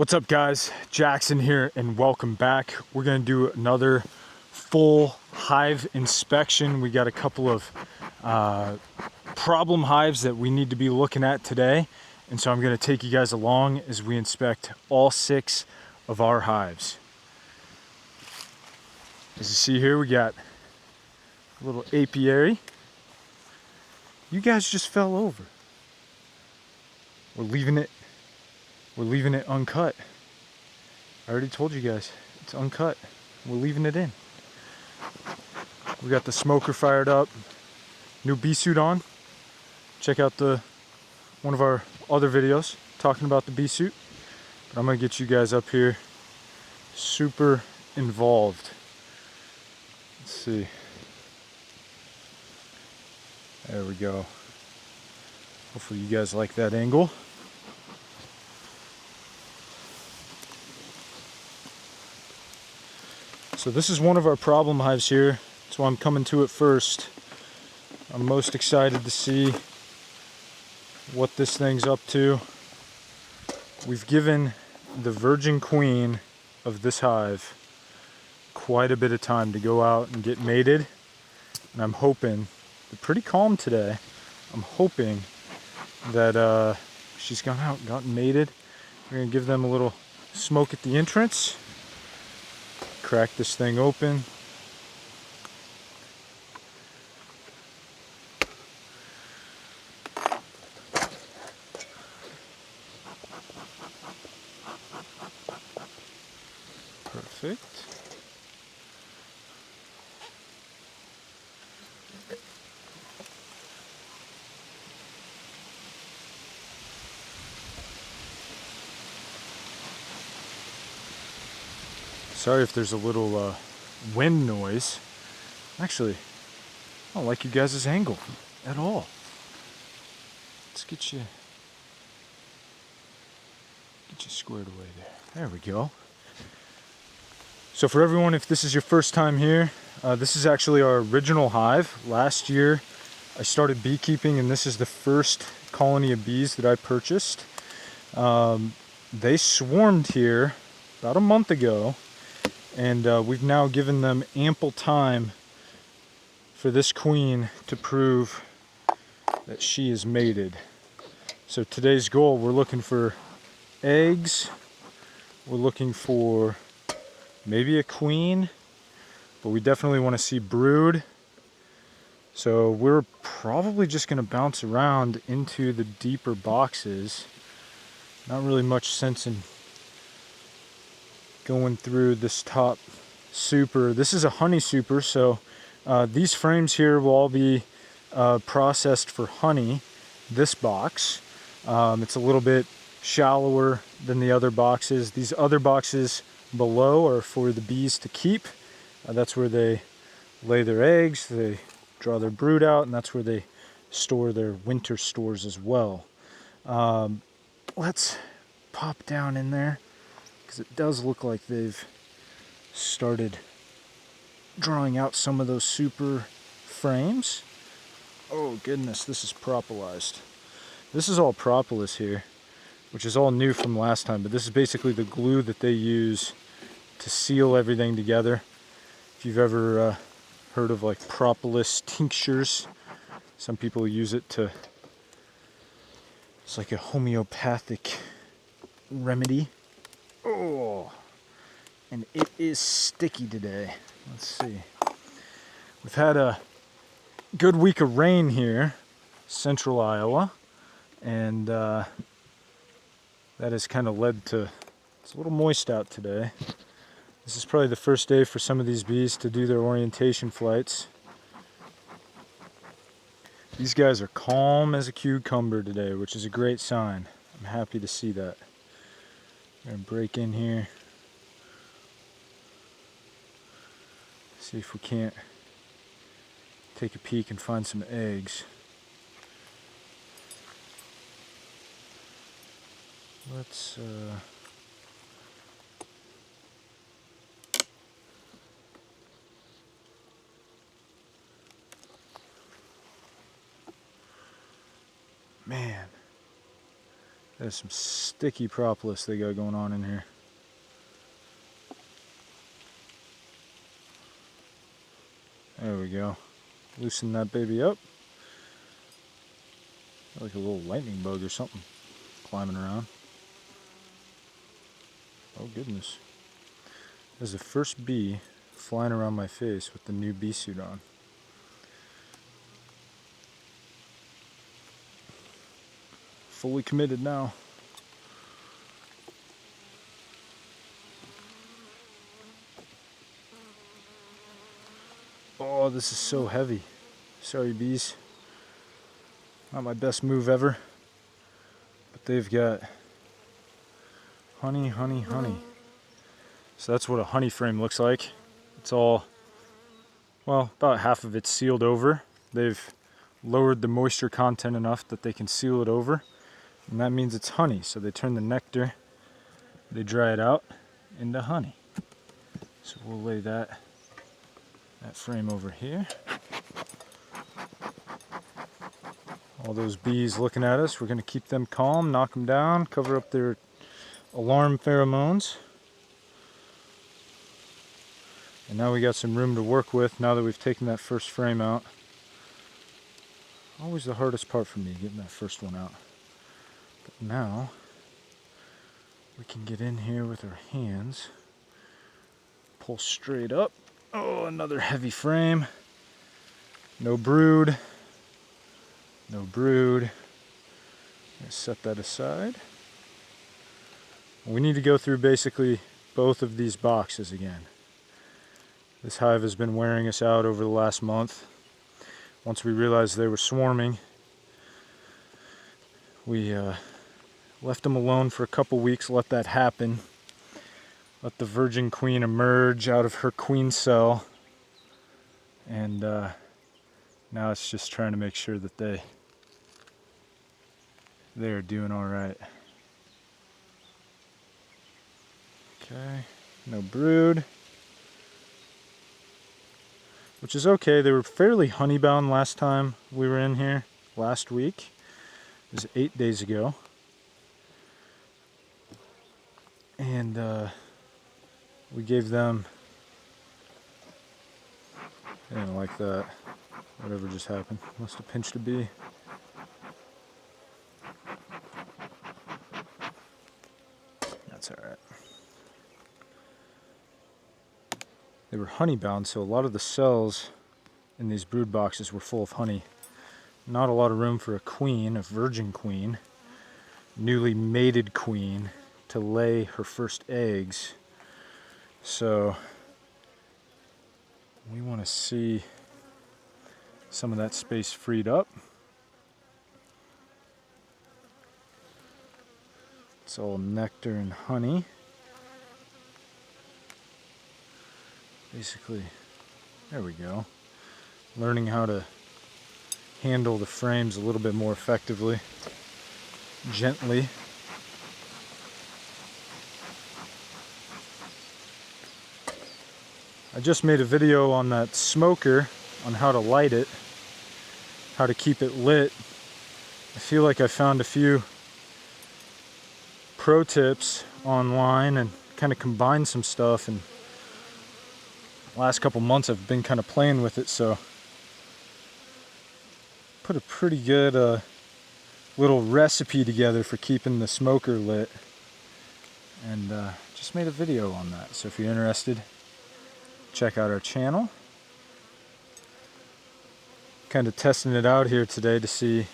What's up guys, Jackson here and welcome back. We're gonna do another full hive inspection. We got a couple of problem hives that we need to be looking at today. And so I'm gonna take you guys along as we inspect all 6 of our hives. As you see here, we got a little apiary. You guys just fell over. We're leaving it uncut. I already told you guys, it's uncut. We're leaving it in. We got the smoker fired up, new bee suit on. Check out one of our other videos talking about the bee suit. But I'm gonna get you guys up here super involved. Let's see. There we go. Hopefully you guys like that angle. So this is one of our problem hives here. That's why I'm coming to it first. I'm most excited to see what this thing's up to. We've given the virgin queen of this hive quite a bit of time to go out and get mated. And I'm hoping, they're pretty calm today. I'm hoping that she's gone out and gotten mated. We're gonna give them a little smoke at the entrance. Crack this thing open. Perfect. Sorry if there's a little wind noise. Actually, I don't like you guys' angle at all. Let's get you squared away there. There we go. So for everyone, if this is your first time here, this is actually our original hive. Last year, I started beekeeping, and this is the first colony of bees that I purchased. They swarmed here about a month ago. And we've now given them ample time for this queen to prove that she is mated. So today's goal, we're looking for eggs. We're looking for maybe a queen, but we definitely want to see brood. So we're probably just going to bounce around into the deeper boxes. Not really much sense in going through this top super. This is a honey super, so these frames here will all be processed for honey. This box, it's a little bit shallower than the other boxes. These other boxes below are for the bees to keep. That's where they lay their eggs, they draw their brood out, and that's where they store their winter stores as well. Let's pop down in there, because it does look like they've started drawing out some of those super frames. Oh goodness, this is propolised. This is all propolis here, which is all new from last time, but this is basically the glue that they use to seal everything together. If you've ever heard of like propolis tinctures, some people use it to, it's like a homeopathic remedy. Oh, and it is sticky today. Let's see. We've had a good week of rain here, central Iowa, and that has kind of led to, it's a little moist out today. This is probably the first day for some of these bees to do their orientation flights. These guys are calm as a cucumber today, which is a great sign. I'm happy to see that. I'm gonna break in here. See if we can't take a peek and find some eggs. Let's man, There's some sticky propolis they got going on in here. There we go. Loosen that baby up. Like a little lightning bug or something climbing around. Oh goodness. There's the first bee flying around my face with the new bee suit on. Fully committed now. Oh, this is so heavy. Sorry, bees. Not my best move ever. But they've got honey, honey, honey. So that's what a honey frame looks like. It's all, well, about half of it's sealed over. They've lowered the moisture content enough that they can seal it over. And that means it's honey. So they turn the nectar, they dry it out into honey. So we'll lay that frame over here. All those bees looking at us, we're going to keep them calm, knock them down, cover up their alarm pheromones. And now we got some room to work with now that we've taken that first frame out. Always the hardest part for me, getting that first one out. But now we can get in here with our hands, pull straight up. Oh, another heavy frame. No brood. No brood. Set that aside. We need to go through basically both of these boxes again. This hive has been wearing us out over the last month. Once we realized they were swarming, we left them alone for a couple weeks, let that happen. Let the virgin queen emerge out of her queen cell. And now it's just trying to make sure that they're doing all right. Okay, no brood. Which is okay. They were fairly honeybound last time we were in here, last week. It was 8 days ago. And we gave them, I didn't like that. Whatever just happened. Must have pinched a bee. That's alright. They were honeybound, so a lot of the cells in these brood boxes were full of honey. Not a lot of room for a queen, a virgin queen, newly mated queen, to lay her first eggs. So we want to see some of that space freed up. It's all nectar and honey. Basically, there we go. Learning how to handle the frames a little bit more effectively, gently. I just made a video on that smoker on how to light it, how to keep it lit. I feel like I found a few pro tips online and kind of combined some stuff, and last couple months I've been kind of playing with it, so put a pretty good little recipe together for keeping the smoker lit, and just made a video on that. So if you're interested, check out our channel. Kind of testing it out here today to see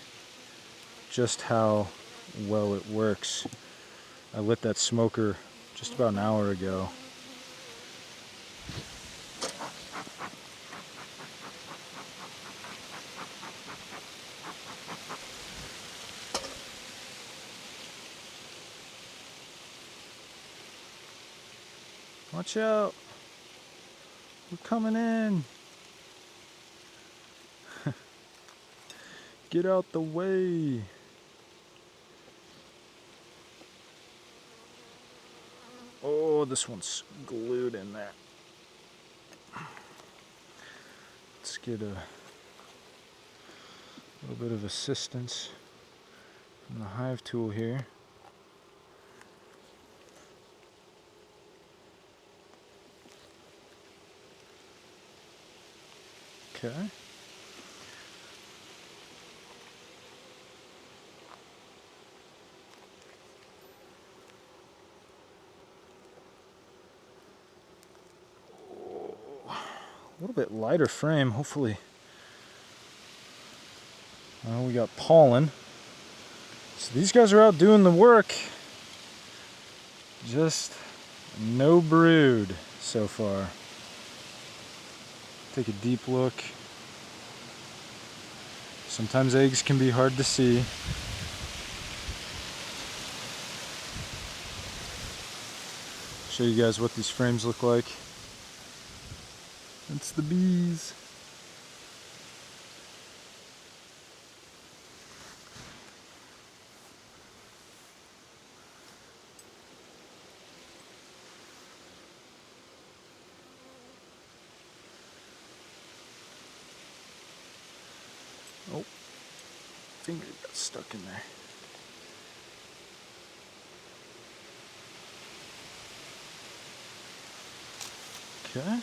just how well it works. I lit that smoker just about an hour ago. Watch out! We're coming in! Get out the way! Oh, this one's glued in there. Let's get a little bit of assistance from the hive tool here. Okay. A little bit lighter frame, hopefully. Well, we got pollen. So these guys are out doing the work. Just no brood so far. Take a deep look. Sometimes eggs can be hard to see. Show you guys what these frames look like. That's the bees. Oh, finger got stuck in there. Okay.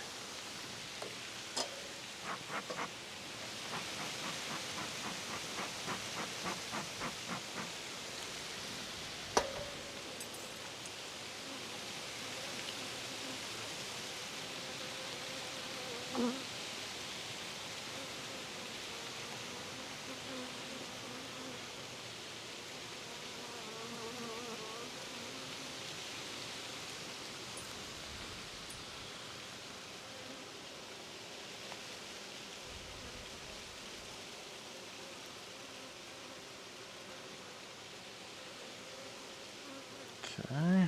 Okay.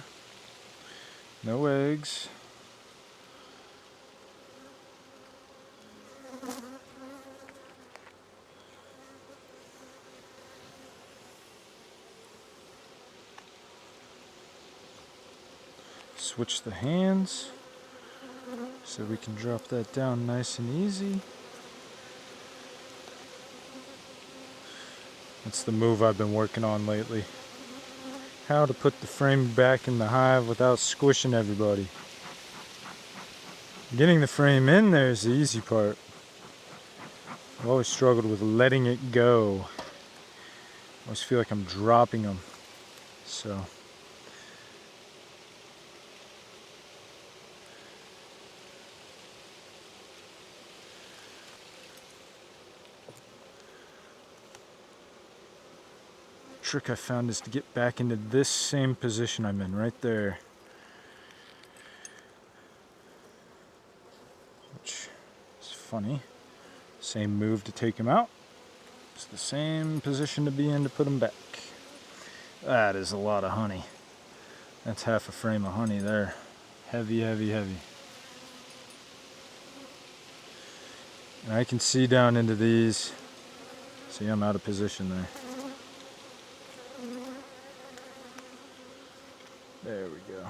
No eggs. Switch the hands so we can drop that down nice and easy. That's the move I've been working on lately. How to put the frame back in the hive without squishing everybody. Getting the frame in there is the easy part. I've always struggled with letting it go. I always feel like I'm dropping them. So trick I found is to get back into this same position I'm in right there, which is funny. Same move to take him out. It's the same position to be in to put him back. That is a lot of honey. That's half a frame of honey there. Heavy, heavy, heavy. And I can see down into these. See, I'm out of position there. There we go.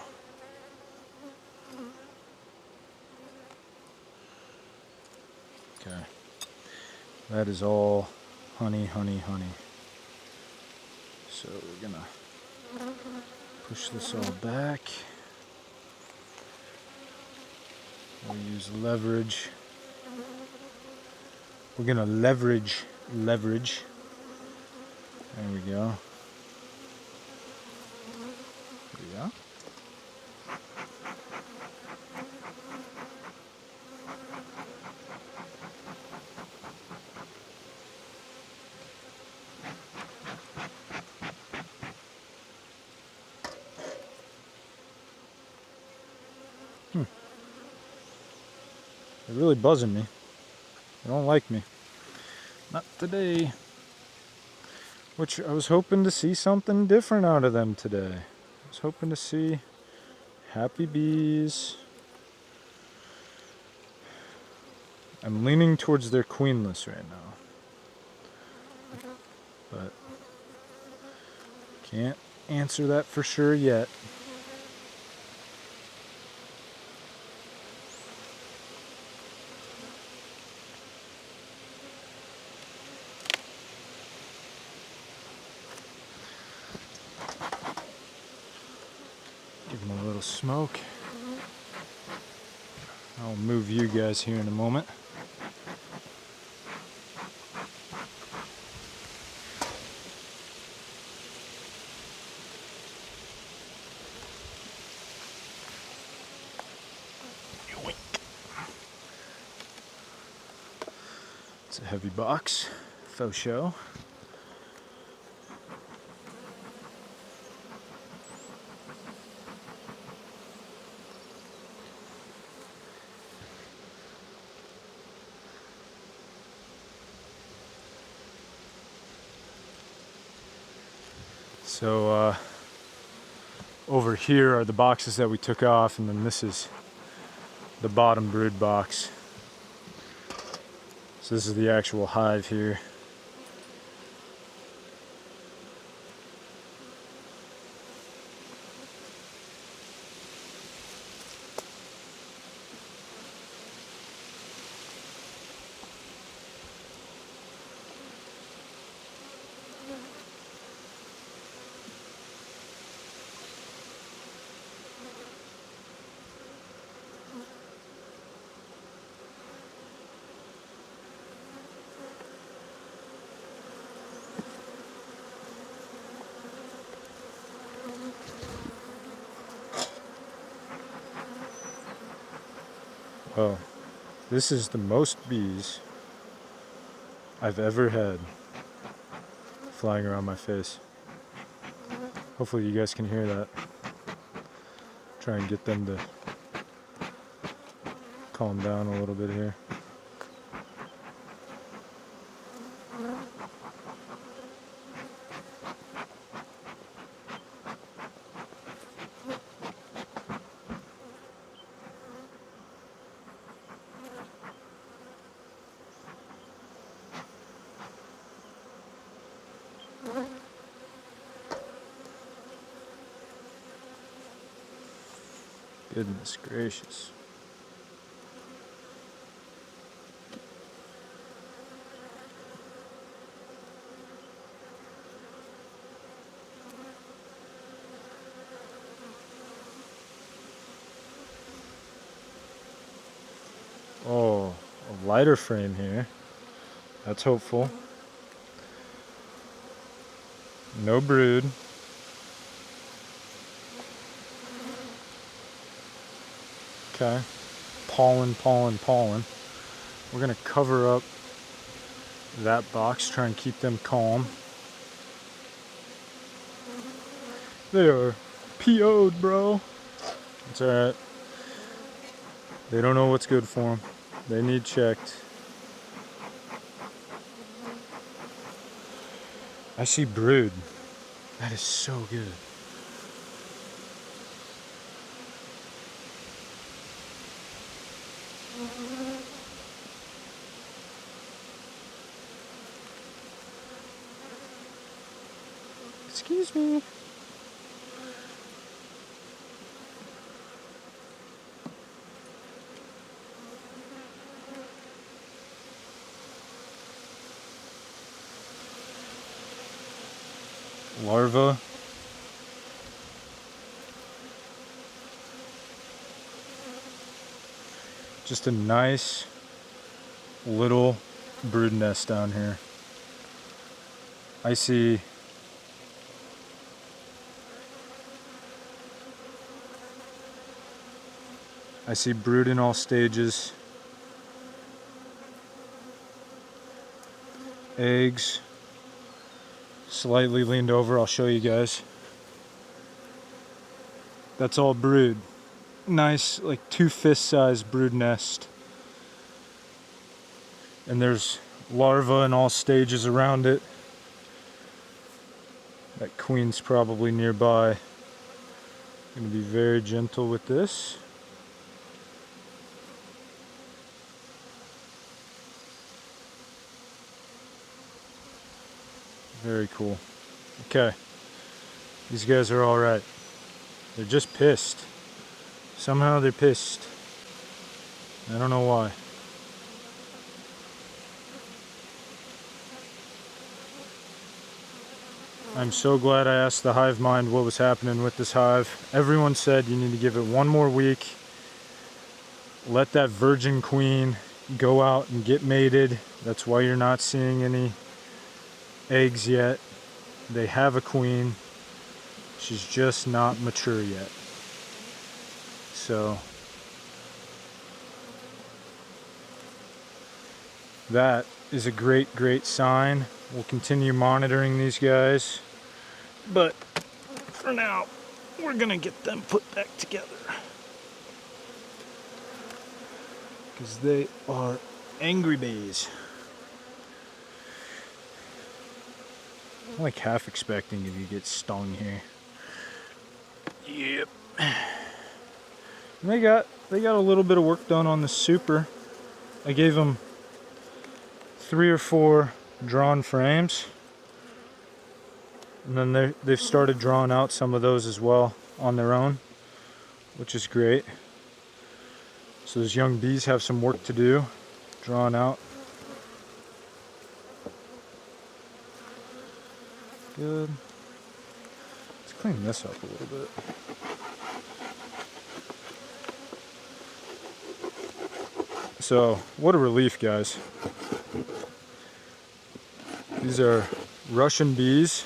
Okay. That is all honey, honey, honey. So we're gonna push this all back. We'll use leverage. We're gonna leverage. There we go. There we go. They're really buzzing me. They don't like me. Not today. Which I was hoping to see something different out of them today. I was hoping to see happy bees. I'm leaning towards their queenless right now. But can't answer that for sure yet. Give them a little smoke. I'll move you guys here in a moment. It's a heavy box, faux show. So over here are the boxes that we took off, and then this is the bottom brood box. So this is the actual hive here. Oh, this is the most bees I've ever had flying around my face. Hopefully you guys can hear that. Try and get them to calm down a little bit here. Goodness gracious. Oh, a lighter frame here. That's hopeful. No brood. Okay. Pollen, pollen, pollen. We're gonna cover up that box, try and keep them calm. They are PO'd, bro. It's alright. They don't know what's good for them. They need checked. I see brood. That is so good. Excuse me. Larva. Just a nice little brood nest down here. I see brood in all stages. Eggs slightly leaned over. I'll show you guys. That's all brood. Nice, like 2 fist-size brood nest. And there's larvae in all stages around it. That queen's probably nearby. I'm going to be very gentle with this. Very cool. Okay. These guys are alright. They're just pissed. Somehow they're pissed. I don't know why. I'm so glad I asked the hive mind what was happening with this hive. Everyone said you need to give it 1 more week. Let that virgin queen go out and get mated. That's why you're not seeing any eggs yet. They have a queen. She's just not mature yet. So that is a great sign. We'll continue monitoring these guys, but for now we're gonna get them put back together because they are angry bees. I'm like half expecting if you get stung here. Yep. And they got a little bit of work done on the super. I gave them 3 or 4 drawn frames, and then they've started drawing out some of those as well on their own, which is great. So those young bees have some work to do, drawing out. Good. Let's clean this up a little bit. So, what a relief, guys. These are Russian bees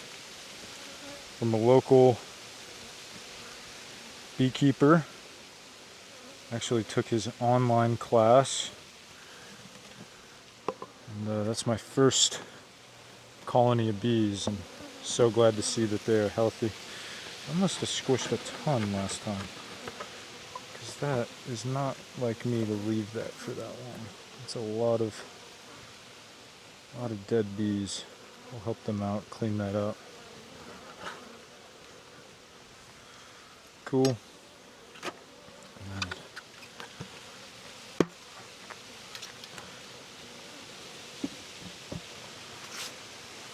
from a local beekeeper. Actually took his online class. And that's my first colony of bees, and so glad to see that they are healthy. I must have squished a ton last time, because that is not like me to leave that for that long. It's a lot of dead bees. We'll help them out, clean that up. Cool.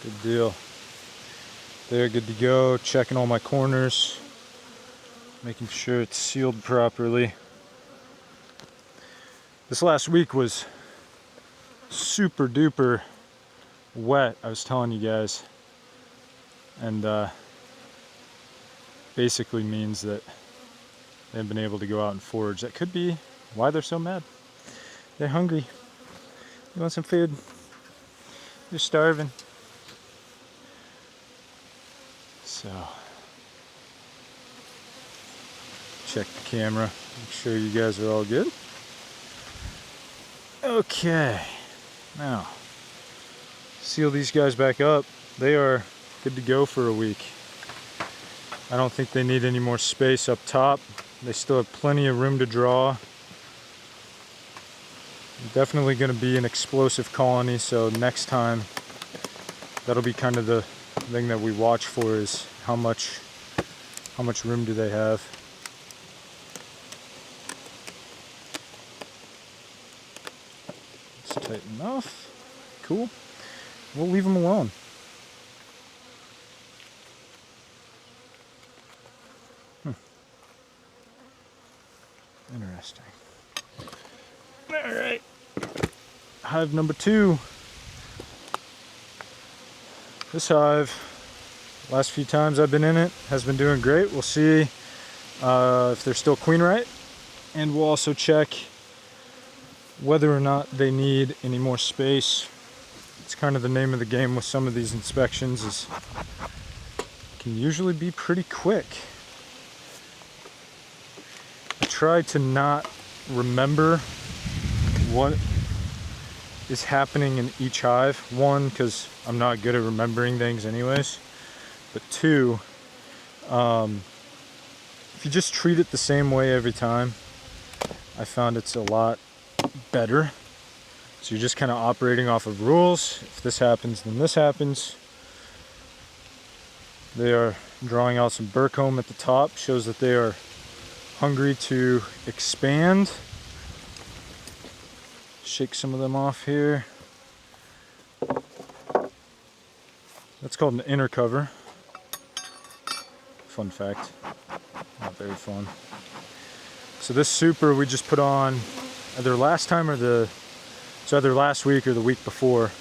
Good deal. They're good to go. Checking all my corners, making sure it's sealed properly. This last week was super duper wet, I was telling you guys, and basically means that they haven't been able to go out and forage. That could be why they're so mad. They're hungry. You want some food? They're starving. So, check the camera, make sure you guys are all good. Okay, now seal these guys back up. They are good to go for a week. I don't think they need any more space up top. They still have plenty of room to draw. Definitely going to be an explosive colony, so next time that'll be kind of the thing that we watch for, is how much room do they have. It's tight enough. Cool. We'll leave them alone. Interesting. All right. Hive number 2. This hive, last few times I've been in it, has been doing great. We'll see if they're still queen right, and we'll also check whether or not they need any more space. It's kind of the name of the game with some of these inspections, is it can usually be pretty quick. I try to not remember what is happening in each hive. 1, because I'm not good at remembering things anyways, but 2, if you just treat it the same way every time, I found it's a lot better. So you're just kind of operating off of rules. If this happens, then this happens. They are drawing out some burrcomb at the top, shows that they are hungry to expand. Shake some of them off here. That's called an inner cover. Fun fact. Not very fun. So this super we just put on either last time or either last week or the week before.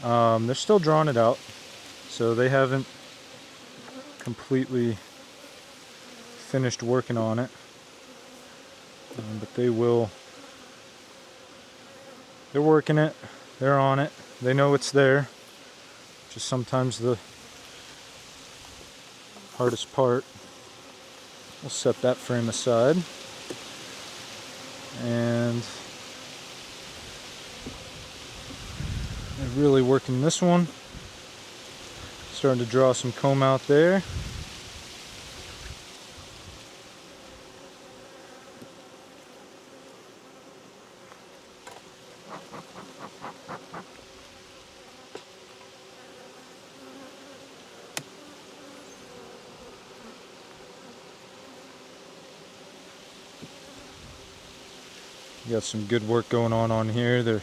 They're still drawing it out, so they haven't completely finished working on it, but they will. They're working it, they're on it, they know it's there, which is sometimes the hardest part. We'll set that frame aside, and They're really working this one. Starting to draw some comb out there. You got some good work going on here. They're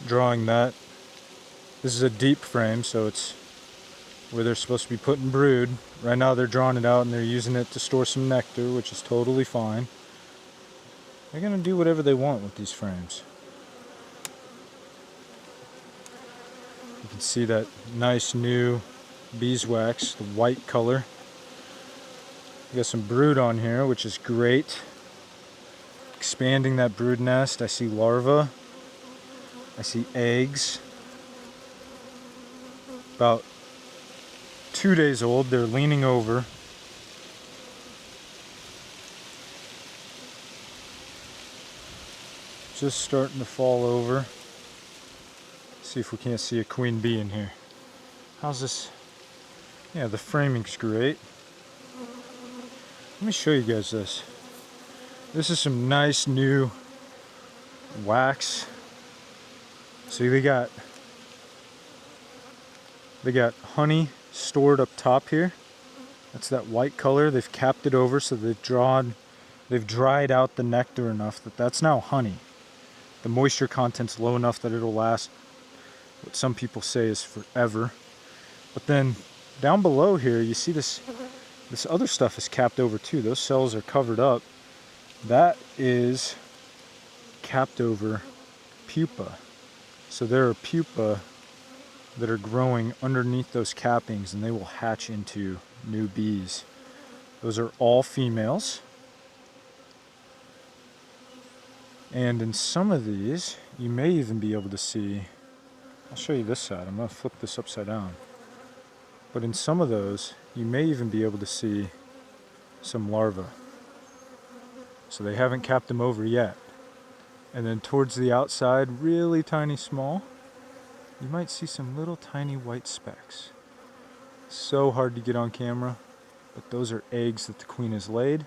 drawing that. This is a deep frame, so it's where they're supposed to be putting brood. Right now they're drawing it out and they're using it to store some nectar, which is totally fine. They're gonna do whatever they want with these frames. You can see that nice new beeswax, the white color. We got some brood on here, which is great. Expanding that brood nest. I see larvae. I see eggs. About 2 days old. They're leaning over. Just starting to fall over. See if we can't see a queen bee in here. How's this? Yeah, the framing's great. Let me show you guys this. This is some nice new wax. See, they got honey stored up top here. That's that white color. They've capped it over, so they've dried out the nectar enough that that's now honey. The moisture content's low enough that it'll last what some people say is forever. But then down below here, you see this other stuff is capped over too. Those cells are covered up. That is capped over pupa. So there are pupa that are growing underneath those cappings, and they will hatch into new bees. Those are all females. And in some of these, you may even be able to see, I'll show you this side. I'm going to flip this upside down. But in some of those, you may even be able to see some larvae. So they haven't capped them over yet. And then towards the outside, really tiny small, you might see some little tiny white specks. So hard to get on camera, but those are eggs that the queen has laid.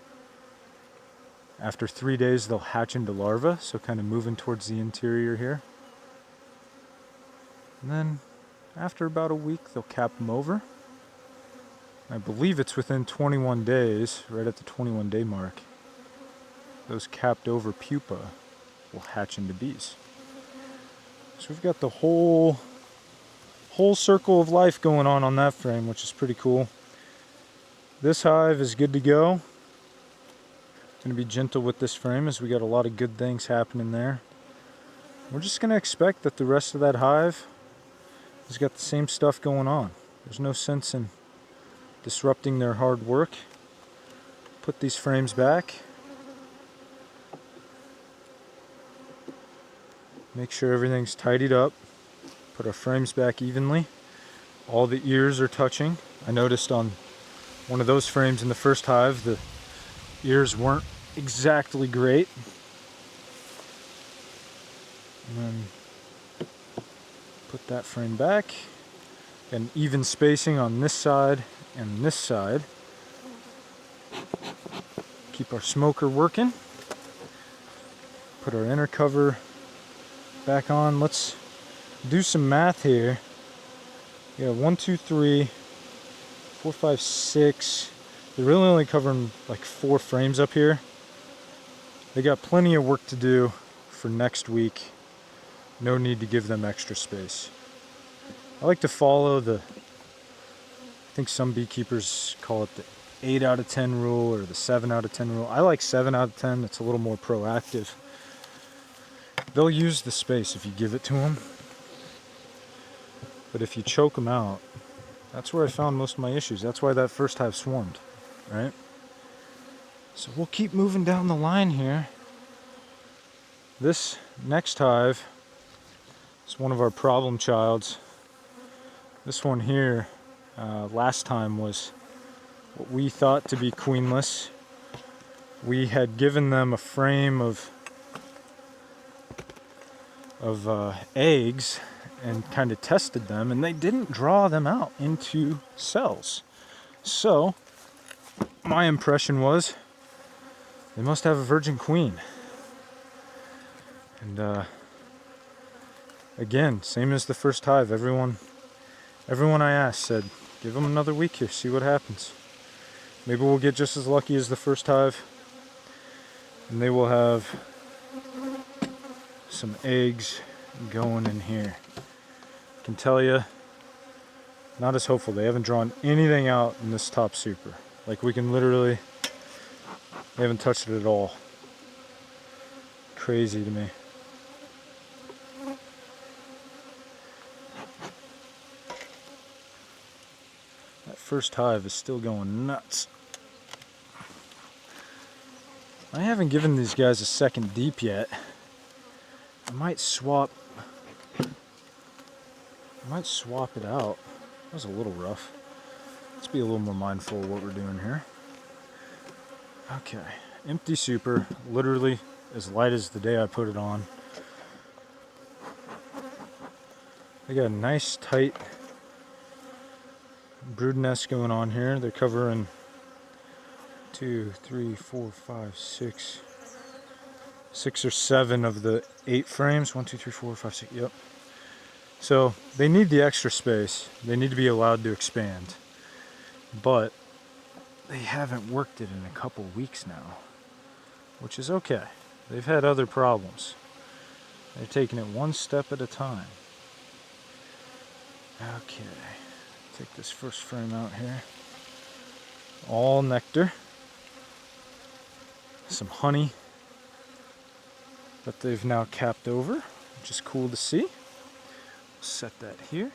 After 3 days, they'll hatch into larvae, so kind of moving towards the interior here. And then after about a week, they'll cap them over. I believe it's within 21 days, right at the 21-day mark, those capped over pupa will hatch into bees. So we've got the whole circle of life going on that frame, which is pretty cool. This hive is good to go. Going to be gentle with this frame as we got a lot of good things happening there. We're just going to expect that the rest of that hive has got the same stuff going on. There's no sense in disrupting their hard work. Put these frames back. Make sure everything's tidied up. Put our frames back evenly. All the ears are touching. I noticed on one of those frames in the first hive, the ears weren't exactly great. And then put that frame back. And even spacing on this side and this side. Keep our smoker working. Put our inner cover back on. Let's do some math here. Yeah, 1, 2, 3, 4, 5, 6. They're really only covering like 4 frames up here. They got plenty of work to do for next week. No need to give them extra space. I like to follow I think some beekeepers call it the 8 out of 10 rule or the 7 out of 10 rule. I like 7 out of 10. It's a little more proactive. They'll use the space if you give it to them. But if you choke them out, that's where I found most of my issues. That's why that first hive swarmed, right? So we'll keep moving down the line here. This next hive is one of our problem childs. This one here, last time was what we thought to be queenless. We had given them a frame of eggs, and kind of tested them, and they didn't draw them out into cells. So my impression was they must have a virgin queen. And again, same as the first hive, everyone I asked said, give them another week here, see what happens. Maybe we'll get just as lucky as the first hive, and they will have some eggs going in here. I can tell you, not as hopeful. They haven't drawn anything out in this top super. Like, we can literally, they haven't touched it at all. Crazy to me. That first hive is still going nuts. I haven't given these guys a second deep yet. I might swap it out. That was a little rough. Let's be a little more mindful of what we're doing here. Okay, empty super, literally as light as the day I put it on. They got a nice tight brood nest going on here. They're covering 2, 3, 4, 5, 6 or 7 of the 8 frames. 1, 2, 3, 4, 5, 6. Yep. So they need the extra space. They need to be allowed to expand. But they haven't worked it in a couple weeks now, which is okay. They've had other problems. They're taking it one step at a time. Okay, take this first frame out here. All nectar. Some honey that they've now capped over, which is cool to see. Set that here.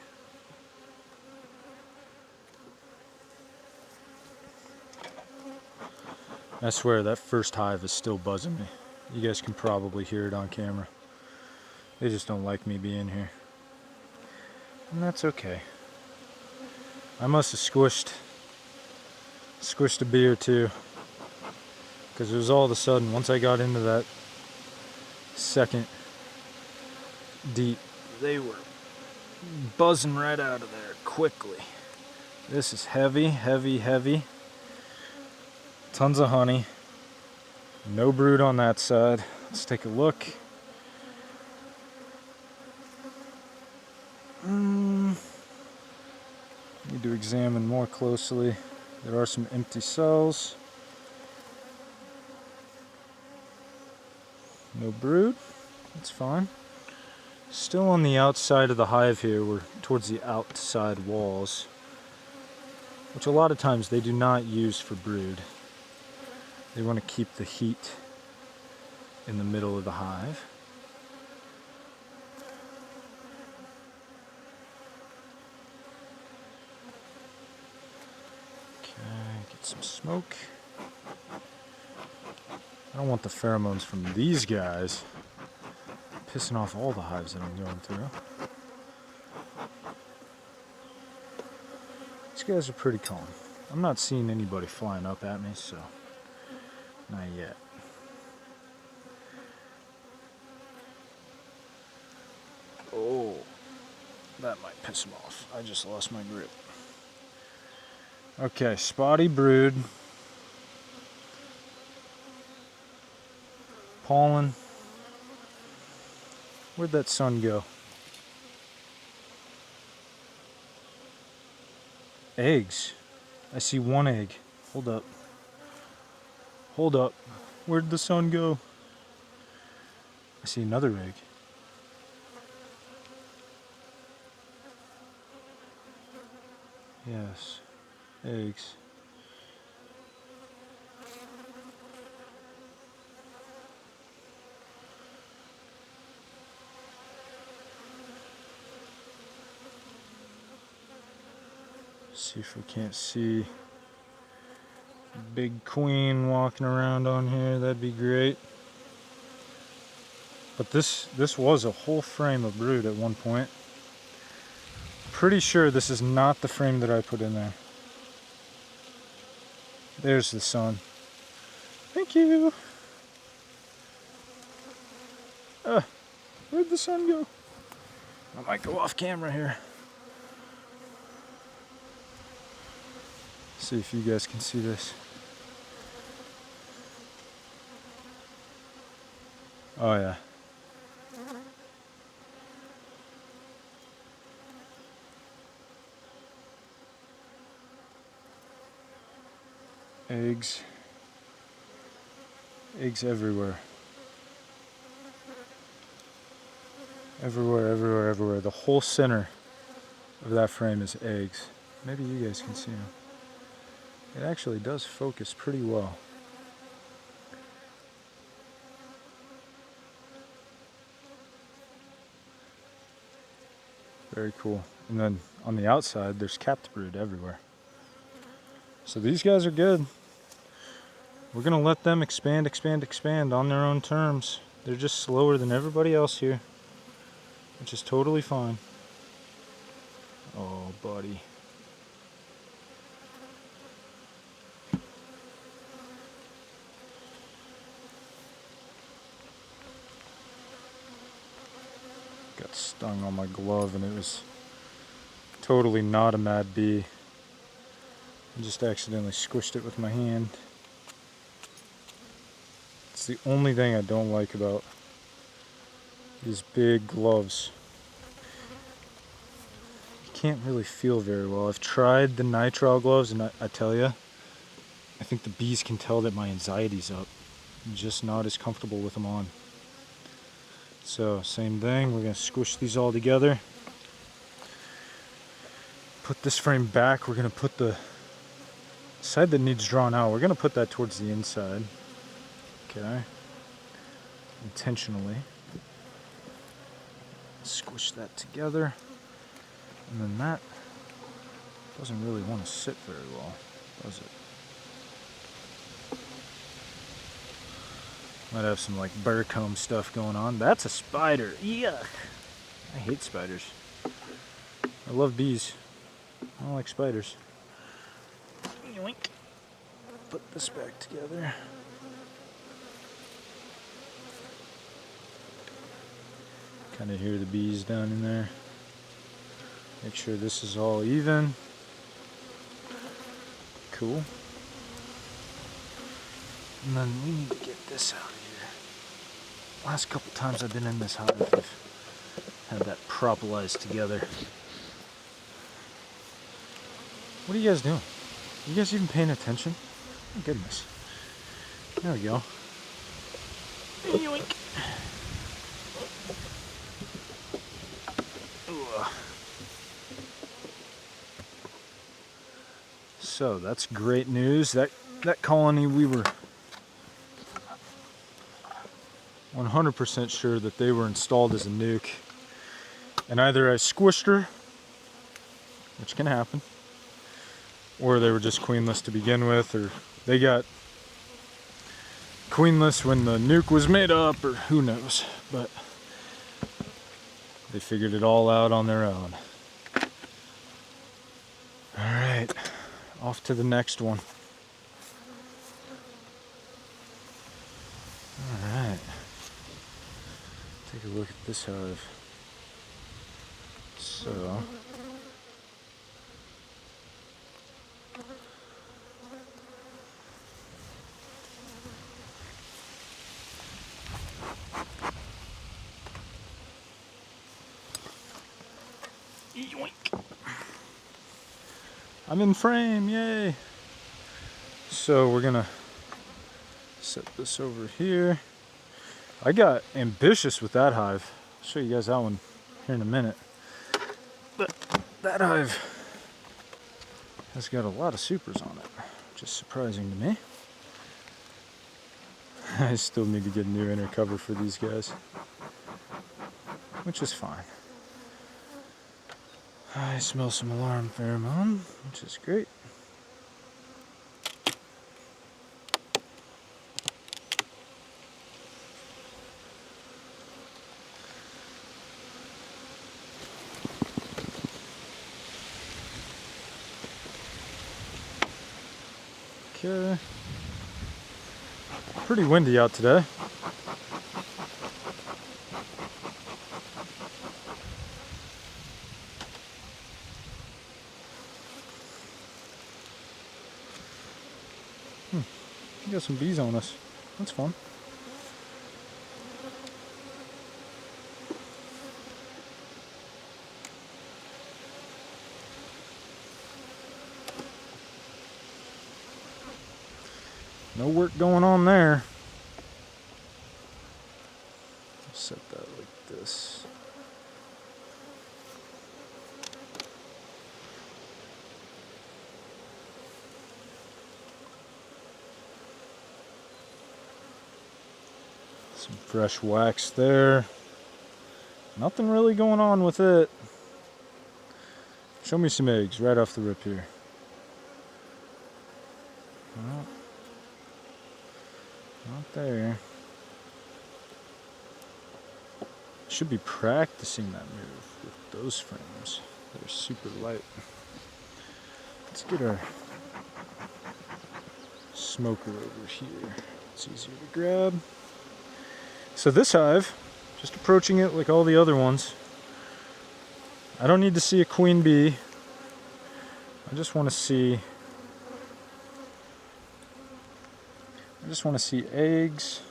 I swear that first hive is still buzzing me. You guys can probably hear it on camera. They just don't like me being here. And that's okay. I must have squished a bee or two. Because it was all of a sudden, once I got into that second deep, they were buzzing right out of there quickly. This is heavy, heavy, heavy. Tons of honey. No brood on that side. Let's take a look. Need to examine more closely. There are some empty cells. No brood. That's fine. Still on the outside of the hive here. We're towards the outside walls, which a lot of times they do not use for brood. They want to keep the heat in the middle of the hive. Okay, get some smoke. I don't want the pheromones from these guys pissing off all the hives that I'm going through. These guys are pretty calm. I'm not seeing anybody flying up at me, so not yet. Oh, that might piss them off. I just lost my grip. Okay, spotty brood. Pollen. Where'd that sun go? Eggs. I see one egg. Hold up. Hold up. Where'd the sun go? I see another egg. Yes. Eggs. See if we can't see big queen walking around on here. That'd be great. But this was a whole frame of brood at one point. Pretty sure this is not the frame that I put in there. There's the sun. Thank you. Where'd the sun go? I might go off camera here. See if you guys can see this. Oh yeah. Eggs. Eggs everywhere. Everywhere, everywhere, everywhere. The whole center of that frame is eggs. Maybe you guys can see them. It actually does focus pretty well. Very cool. And then on the outside, there's capped brood everywhere. So these guys are good. We're gonna let them expand, expand, expand on their own terms. They're just slower than everybody else here, which is totally fine. Oh, buddy. Got stung on my glove and it was totally not a mad bee. I just accidentally squished it with my hand. It's the only thing I don't like about these big gloves. You can't really feel very well. I've tried the nitrile gloves and I tell you, I think the bees can tell that my anxiety's up. I'm just not as comfortable with them on. So same thing, we're gonna squish these all together. Put this frame back. We're gonna put the side that needs drawn out, we're gonna put that towards the inside. Okay. Intentionally. Squish that together. And then that doesn't really want to sit very well, does it? Might have some like burrcomb stuff going on. That's a spider. Yuck. I hate spiders. I love bees. I don't like spiders. Yoink. Put this back together. Kind of hear the bees down in there. Make sure this is all even. Cool. And then we need to get this out of here. Last couple times I've been in this hive, I've had that propolized together. What are you guys doing? You guys even paying attention? Oh, goodness. There we go. Yoink. So that's great news. That colony, we were 100% sure that they were installed as a nuke. And either I squished her, which can happen, or they were just queenless to begin with, or they got queenless when the nuke was made up, or who knows. But they figured it all out on their own. Alright, off to the next one. Alright, take a look at this hive. So, yoink. I'm in frame, yay! So we're gonna set this over here. I got ambitious with that hive. I'll show you guys that one here in a minute. But that hive has got a lot of supers on it, which is surprising to me. I still need to get a new inner cover for these guys, which is fine. I smell some alarm pheromone, which is great. Okay. Pretty windy out today. got some bees on us. That's fun. No work going on there. Set that like this. Some fresh wax there. Nothing really going on with it. Show me some eggs right off the rip here. Well, not there. Should be practicing that move with those frames. They're super light. Let's get our smoker over here. It's easier to grab. So this hive, just approaching it like all the other ones. I don't need to see a queen bee. I just want to see eggs.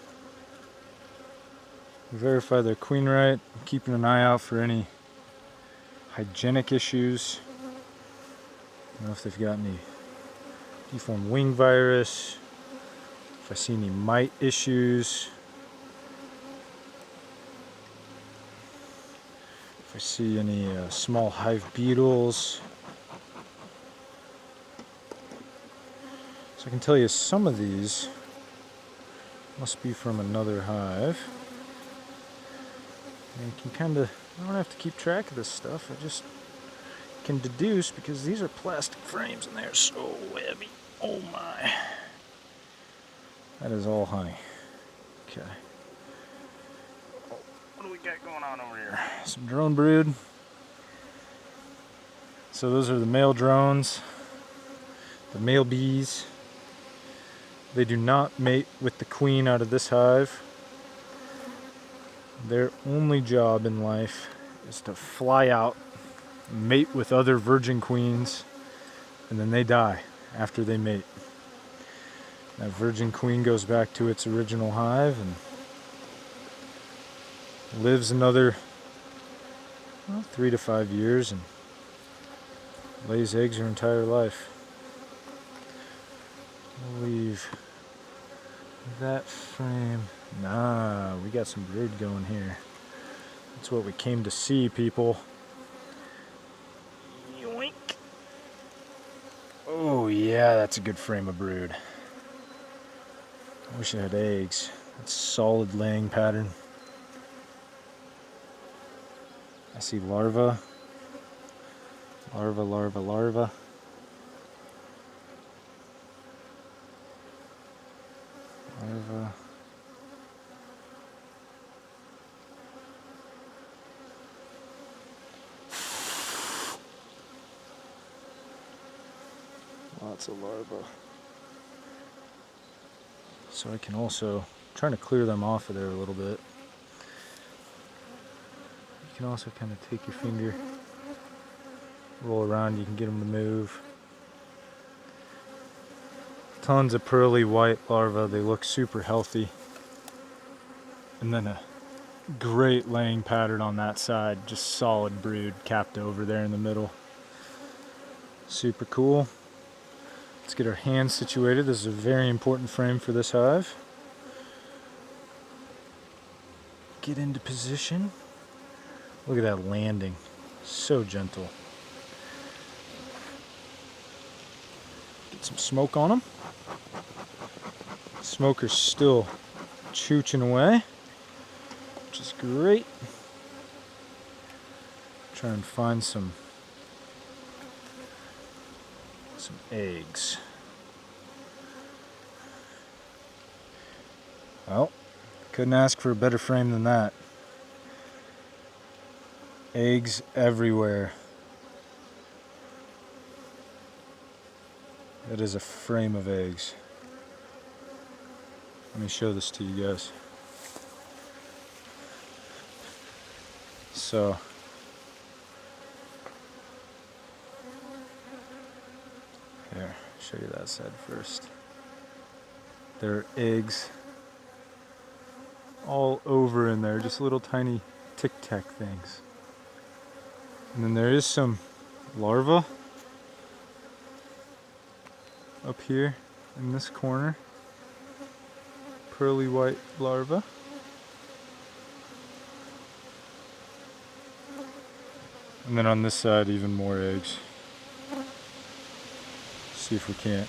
Verify their queen right. I'm keeping an eye out for any hygienic issues. I don't know if they've got any deformed wing virus. If I see any mite issues. If I see any small hive beetles. So I can tell you some of these must be from another hive. And you can kind of, I don't have to keep track of this stuff. I just can deduce because these are plastic frames and they're so heavy. Oh my. That is all honey. Okay. What do we got going on over here? Some drone brood. So those are the male drones, the male bees. They do not mate with the queen out of this hive. Their only job in life is to fly out, mate with other virgin queens, and then they die after they mate. That virgin queen goes back to its original hive and lives another 3 to 5 years and lays eggs her entire life. We'll leave that frame. Nah, we got some brood going here. That's what we came to see, people. Yoink. Oh yeah, that's a good frame of brood. I wish I had eggs. That's solid laying pattern. I see larva. Larva, larva, larva. Larva. Lots of larvae. So I can also, trying to clear them off of there a little bit. You can also kind of take your finger, roll around, you can get them to move. Tons of pearly white larvae, they look super healthy. And then a great laying pattern on that side, just solid brood capped over there in the middle. Super cool. Let's get our hands situated. This is a very important frame for this hive. Get into position. Look at that landing. So gentle. Get some smoke on them. Smoker's still chooching away, which is great. Try and find some eggs. Well, couldn't ask for a better frame than that. Eggs everywhere. It is a frame of eggs. Let me show this to you guys. So, here, show you that side first. There are eggs all over in there, just little tiny tic tac things. And then there is some larvae up here in this corner. Pearly white larvae. And then on this side, even more eggs. See if we can't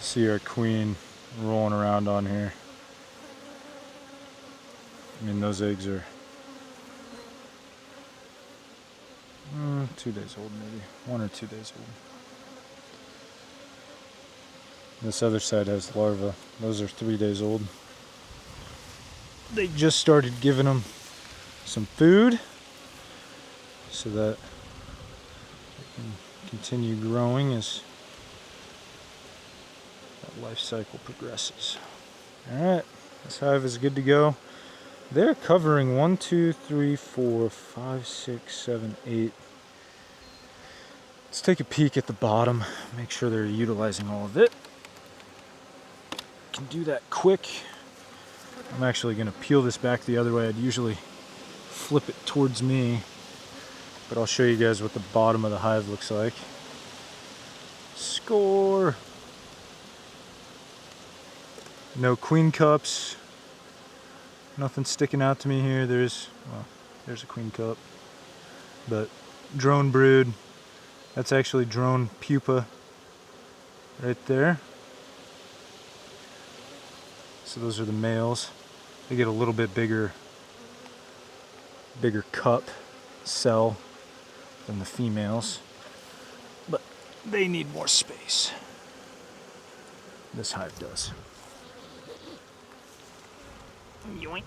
see our queen rolling around on here. I mean, those eggs are 2 days old, maybe 1 or 2 days old. This other side has larvae. Those are 3 days old. They just started giving them some food so that they can continue growing as that life cycle progresses. Alright, this hive is good to go. They're covering 1, 2, 3, 4, 5, 6, 7, 8. Let's take a peek at the bottom, make sure they're utilizing all of it. Can do that quick. I'm actually going to peel this back the other way. I'd usually flip it towards me, but I'll show you guys what the bottom of the hive looks like. Score! No queen cups. Nothing sticking out to me here. There's a queen cup. But drone brood. That's actually drone pupa right there. So those are the males. They get a little bit bigger cup cell than the females, but they need more space. This hive does. Yoink.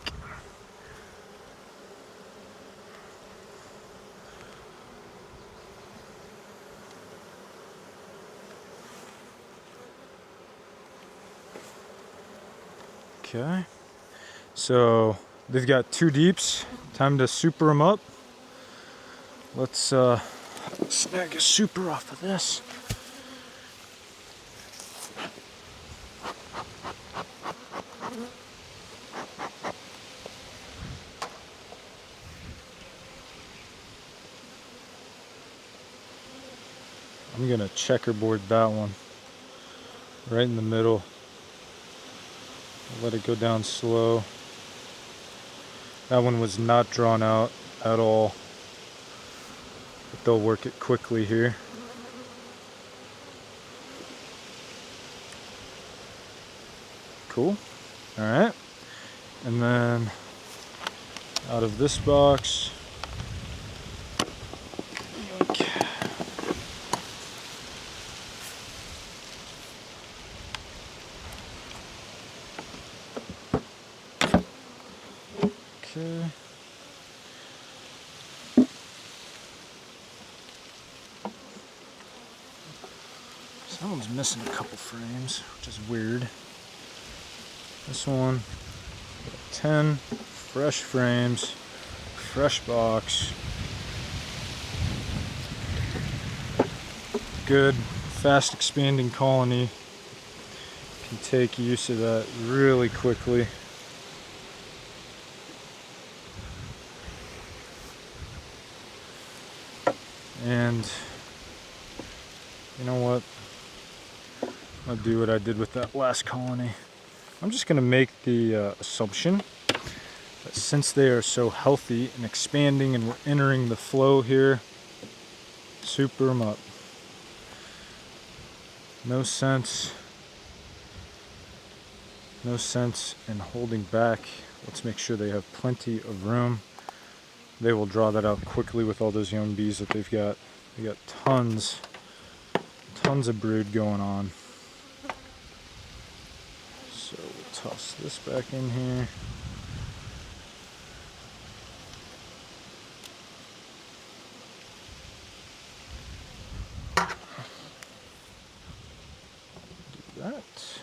Okay, so they've got 2 deeps. Time to super them up. Let's snag a super off of this. I'm gonna checkerboard that one right in the middle. Let it go down slow. That one was not drawn out at all, but they'll work it quickly here. Cool. All right. And then out of this box, okay. Someone's missing a couple frames, which is weird. This one, 10 fresh frames, fresh box. Good, fast expanding colony. Can take use of that really quickly. And you know what? I'll do what I did with that last colony. I'm just going to make the assumption that since they are so healthy and expanding and we're entering the flow here, super them up. No sense in holding back. Let's make sure they have plenty of room. They will draw that out quickly with all those young bees that they've got. They got tons of brood going on. So we'll toss this back in here. Do that.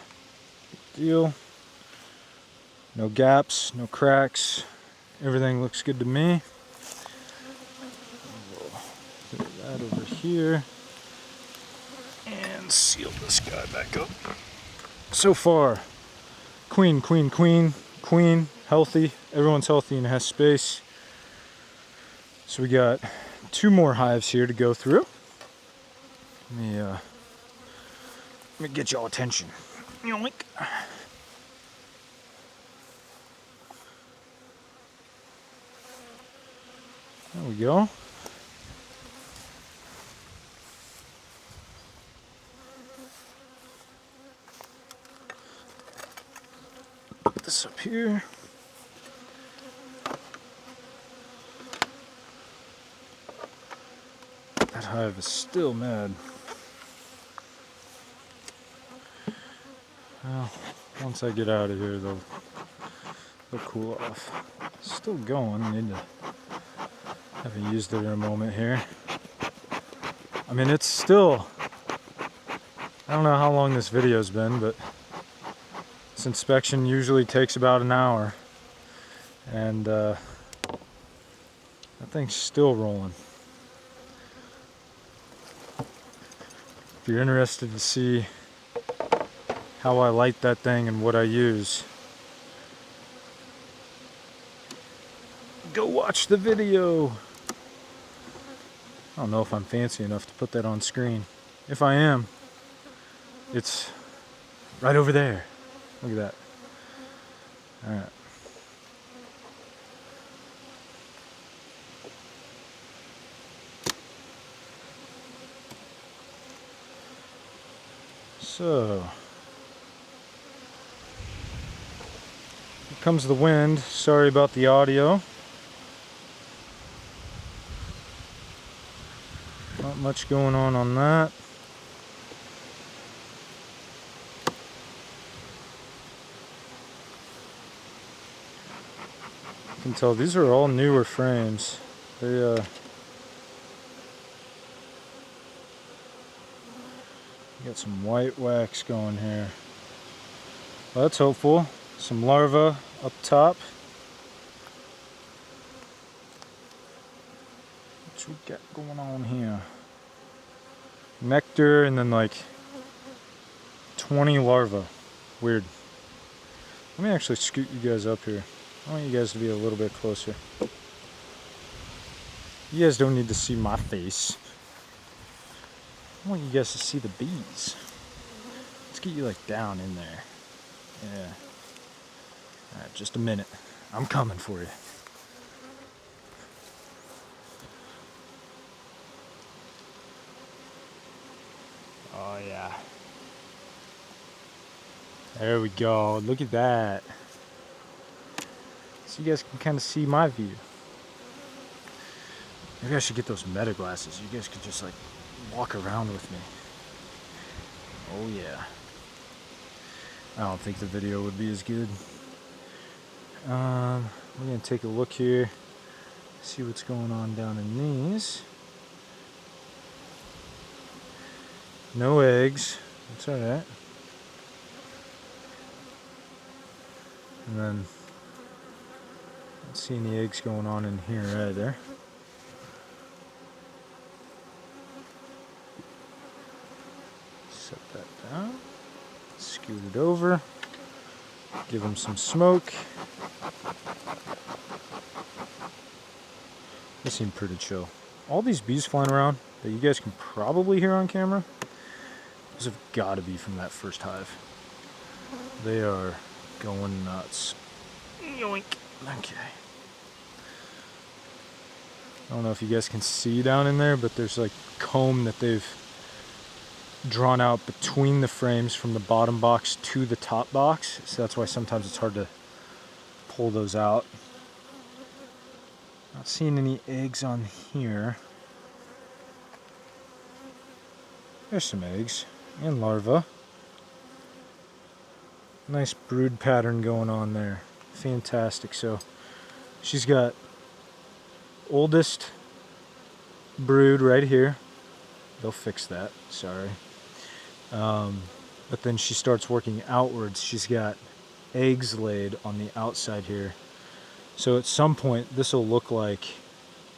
Good deal. No gaps, no cracks. Everything looks good to me. We'll put that over here and seal this guy back up. so far, queen, healthy. Everyone's healthy and has space. So we got 2 more hives here to go through. Let me get y'all attention. Yoink. There we go. Put this up here. That hive is still mad. Well, once I get out of here, they'll cool off. Still going. Need to. Haven't used it in a moment here. I mean, it's still. I don't know how long this video's been, but this inspection usually takes about an hour, and that thing's still rolling. If you're interested to see how I light that thing and what I use, go watch the video. I don't know if I'm fancy enough to put that on screen. If I am, it's right over there. Look at that. Alright. So, here comes the wind. Sorry about the audio. Not much going on that. You can tell these are all newer frames. They got some white wax going here. Well, that's hopeful. Some larvae up top. What we got going on here? Nectar and then like 20 larvae. Weird. Let me actually scoot you guys up here. I want you guys to be a little bit closer. You guys don't need to see my face. I want you guys to see the bees. Let's get you like down in there. Yeah. Alright, just a minute. I'm coming for you. Oh yeah. There we go. Look at that. So you guys can kind of see my view. Maybe I should get those meta glasses. You guys could just like walk around with me. Oh yeah. I don't think the video would be as good. We're gonna take a look here, see what's going on down in these. No eggs. That's alright. And then don't see any eggs going on in here either. Set that down. Scoot it over. Give them some smoke. They seem pretty chill. All these bees flying around that you guys can probably hear on camera, those have got to be from that first hive. They are going nuts. Yoink. Okay. I don't know if you guys can see down in there, but there's like comb that they've drawn out between the frames from the bottom box to the top box, so that's why sometimes it's hard to pull those out. Not seeing any eggs on here. There's some eggs and larvae. Nice brood pattern going on there. Fantastic. So she's got oldest brood right here. They'll fix that, sorry. But then she starts working outwards. She's got eggs laid on the outside here. So at some point this will look like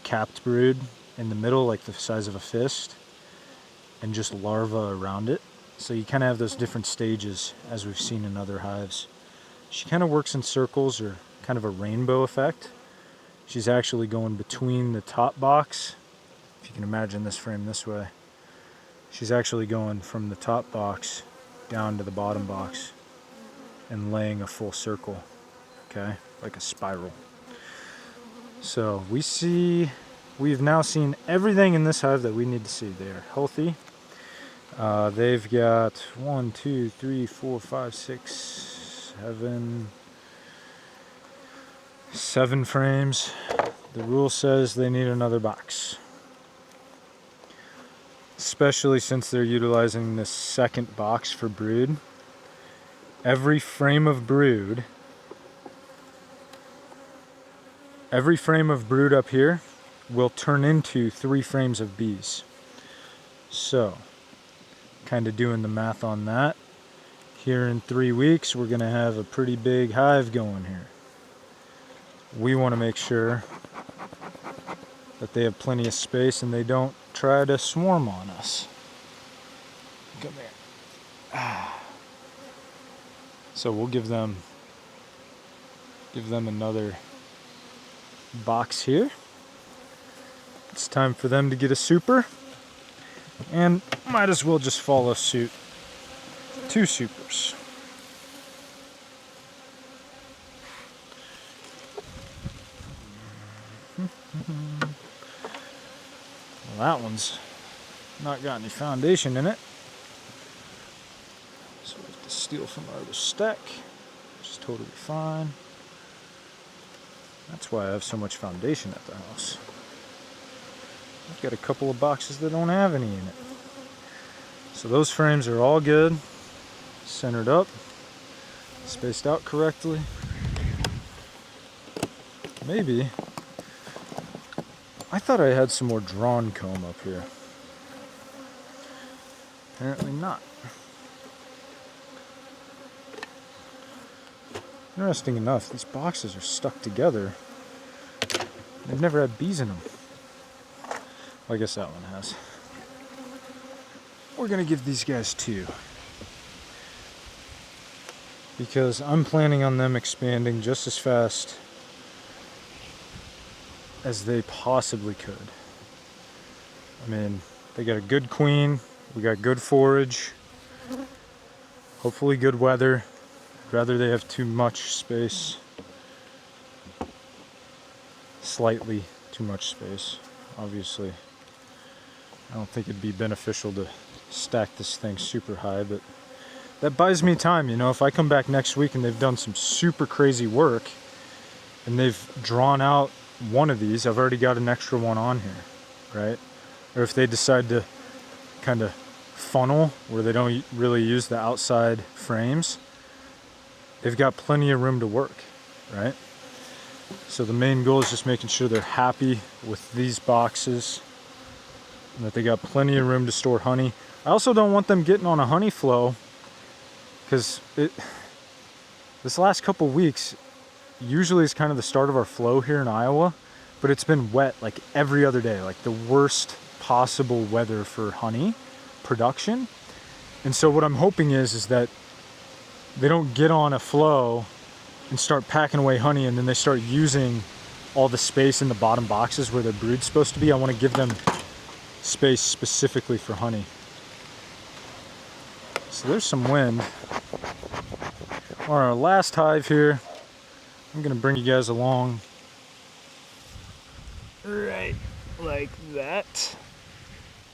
capped brood in the middle, like the size of a fist, and just larvae around it. So you kind of have those different stages as we've seen in other hives. She kind of works in circles, or kind of a rainbow effect. She's actually going between the top box, if you can imagine this frame this way. She's actually going from the top box down to the bottom box and laying a full circle, okay, like a spiral. So we've now seen everything in this hive that we need to see. They are healthy. They've got 1, 2, 3, 4, 5, 6, 7 frames. The rule says they need another box, especially since they're utilizing this second box for brood. Every frame of brood up here will turn into 3 frames of bees. So, kind of doing the math on that. Here in 3 weeks, we're going to have a pretty big hive going here. We want to make sure that they have plenty of space and they don't try to swarm on us. Come here. So we'll give them another box here. It's time for them to get a super, and might as well just follow suit. 2 supers. Well, that one's not got any foundation in it, so we have to steal from our other stack, which is totally fine. That's why I have so much foundation at the house. I've got a couple of boxes that don't have any in it. So those frames are all good, centered up, spaced out correctly. Maybe, I thought I had some more drawn comb up here. Apparently not. Interesting enough, these boxes are stuck together. They've never had bees in them. Well, I guess that one has. We're gonna give these guys 2. Because I'm planning on them expanding just as fast as they possibly could. I mean, they got a good queen, we got good forage, hopefully good weather. I'd rather they have too much space. Slightly too much space, obviously. I don't think it'd be beneficial to stack this thing super high, but that buys me time, you know. If I come back next week and they've done some super crazy work and they've drawn out one of these, I've already got an extra one on here, right? Or if they decide to kind of funnel where they don't really use the outside frames, they've got plenty of room to work, right? So the main goal is just making sure they're happy with these boxes and that they got plenty of room to store honey. I also don't want them getting on a honey flow, because this last couple weeks usually is kind of the start of our flow here in Iowa, but it's been wet like every other day, like the worst possible weather for honey production. And so what I'm hoping is that they don't get on a flow and start packing away honey, and then they start using all the space in the bottom boxes where their brood's supposed to be. I want to give them space specifically for honey. So there's some wind. On our last hive here, I'm going to bring you guys along right like that.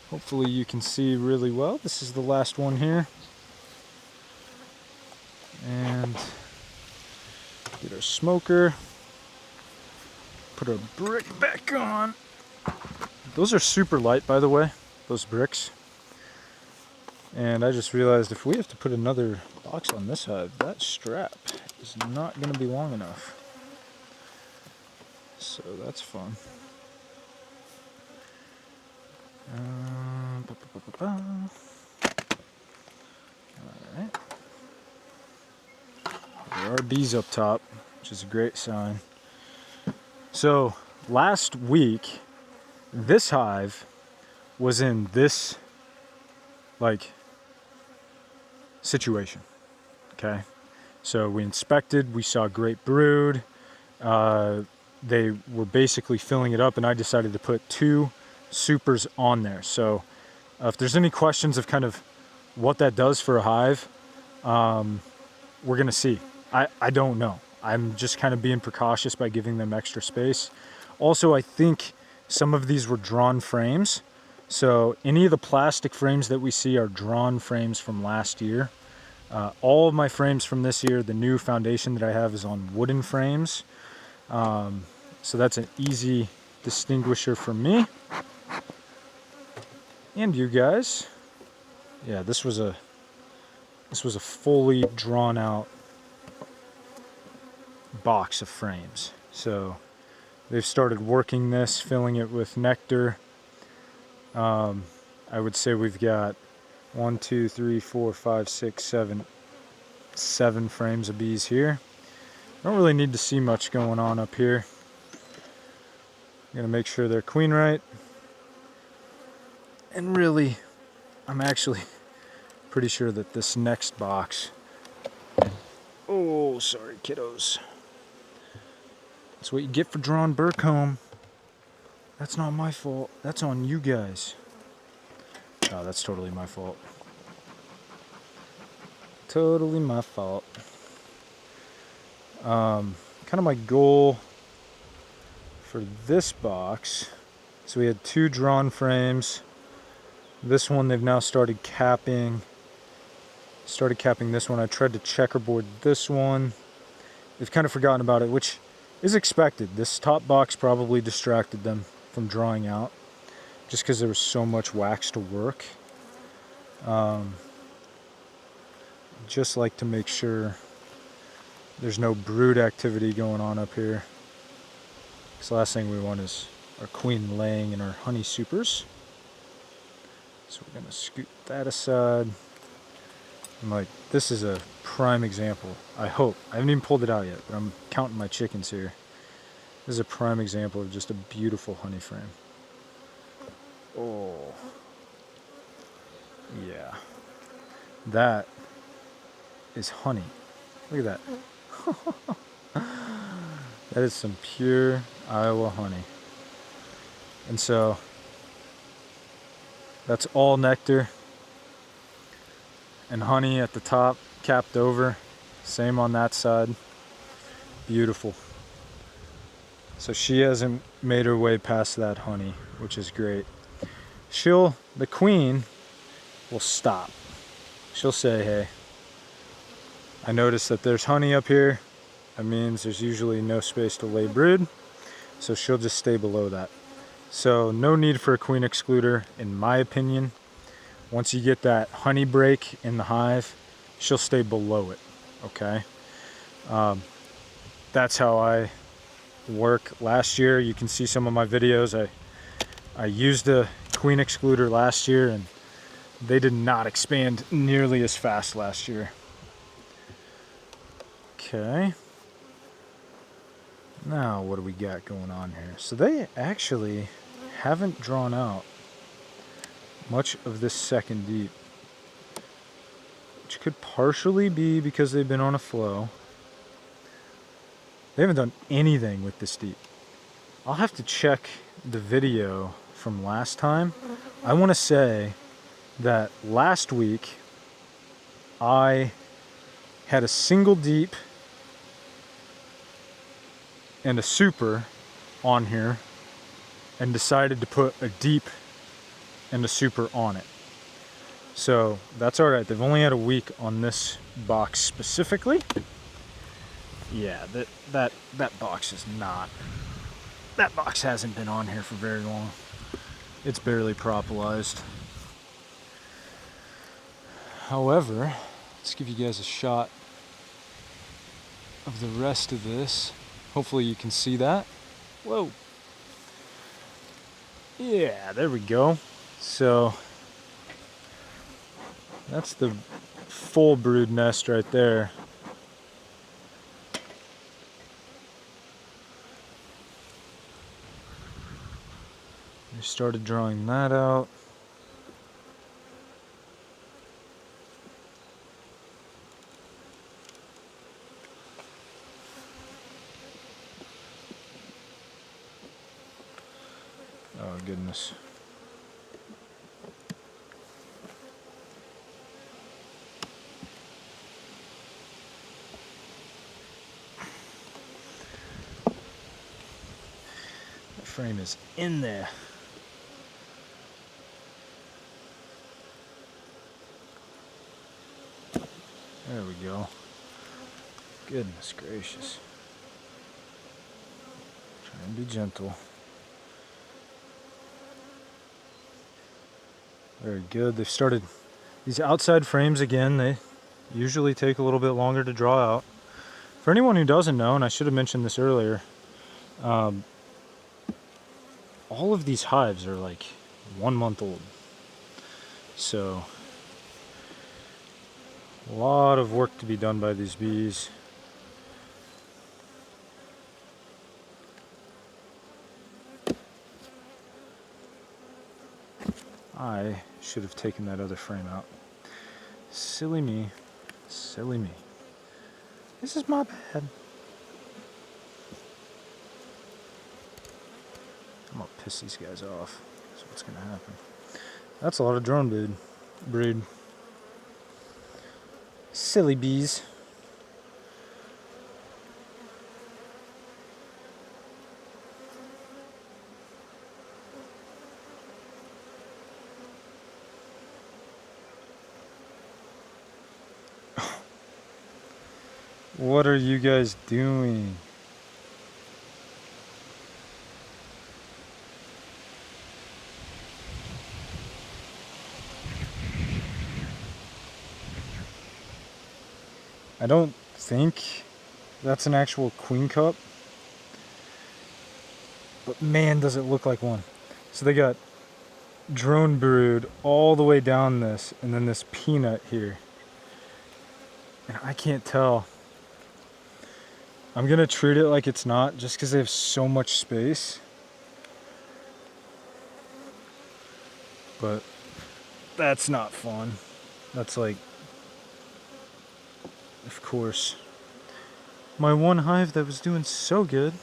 Hopefully you can see really well. This is the last one here. And get our smoker. Put our brick back on. Those are super light, by the way, those bricks. And I just realized if we have to put another box on this hive, that strap is not going to be long enough. So that's fun. Alright. There are bees up top, which is a great sign. So last week, this hive was in this, like, situation. Okay, so we inspected, we saw great brood. They were basically filling it up, and I decided to put 2 supers on there. So if there's any questions of kind of what that does for a hive, we're gonna see. I don't know. I'm just kind of being precautious by giving them extra space. Also, I think some of these were drawn frames. So any of the plastic frames that we see are drawn frames from last year. All of my frames from this year, the new foundation that I have is on wooden frames. So that's an easy distinguisher for me. And you guys. Yeah, this was a fully drawn out box of frames. So they've started working this, filling it with nectar. I would say we've got 1, 2, 3, 4, 5, 6, 7 frames of bees here. Don't really need to see much going on up here. I'm gonna make sure they're queen right. And really, I'm actually pretty sure that this next box, oh, sorry kiddos. That's what you get for drawing burr comb. That's not my fault. That's on you guys. Oh, that's totally my fault. Totally my fault. Kind of my goal for this box. So we had 2 drawn frames. This one they've now started capping. Started capping this one. I tried to checkerboard this one. They've kind of forgotten about it, which is expected. This top box probably distracted them from drawing out, just because there was so much wax to work. Just like to make sure there's no brood activity going on up here. Because the last thing we want is our queen laying in our honey supers. So we're going to scoot that aside. I'm like, this is a prime example. I hope. I haven't even pulled it out yet, but I'm counting my chickens here. This is a prime example of just a beautiful honey frame. Oh. Yeah. That is honey. Look at that. That is some pure Iowa honey. And so that's all nectar and honey at the top, capped over. Same on that side. Beautiful. So she hasn't made her way past that honey, which is great. The queen will stop. She'll say, hey, I noticed that there's honey up here. That means there's usually no space to lay brood. So she'll just stay below that. So no need for a queen excluder, in my opinion. Once you get that honey break in the hive, she'll stay below it, okay? That's how I work. Last year, you can see some of my videos. I used a queen excluder last year, and they did not expand nearly as fast last year. Okay. Now, what do we got going on here? So they actually haven't drawn out much of this second deep, which could partially be because they've been on a flow. They haven't done anything with this deep. I'll have to check the video from last time. I want to say that last week I had a single deep and a super on here and decided to put a deep and a super on it. So that's all right. They've only had a week on this box specifically. Yeah, that box is not. That box hasn't been on here for very long. It's barely propolised. However, let's give you guys a shot of the rest of this. Hopefully you can see that. Whoa. Yeah, there we go. So that's the full brood nest right there. We started drawing that out. Oh goodness. The frame is in there. There we go. Goodness gracious. Try and be gentle. Very good. They've started these outside frames again. They usually take a little bit longer to draw out. For anyone who doesn't know, and I should have mentioned this earlier, all of these hives are like 1 month old. So a lot of work to be done by these bees. I should have taken that other frame out. Silly me. Silly me. This is my bad. I'm gonna piss these guys off. That's what's gonna happen. That's a lot of drone brood. Silly bees. What are you guys doing? I don't think that's an actual queen cup, but man, does it look like one. So they got drone brood all the way down this, and then this peanut here. And I can't tell. I'm gonna treat it like it's not, just because they have so much space. But that's not fun. That's like, of course, my one hive that was doing so good.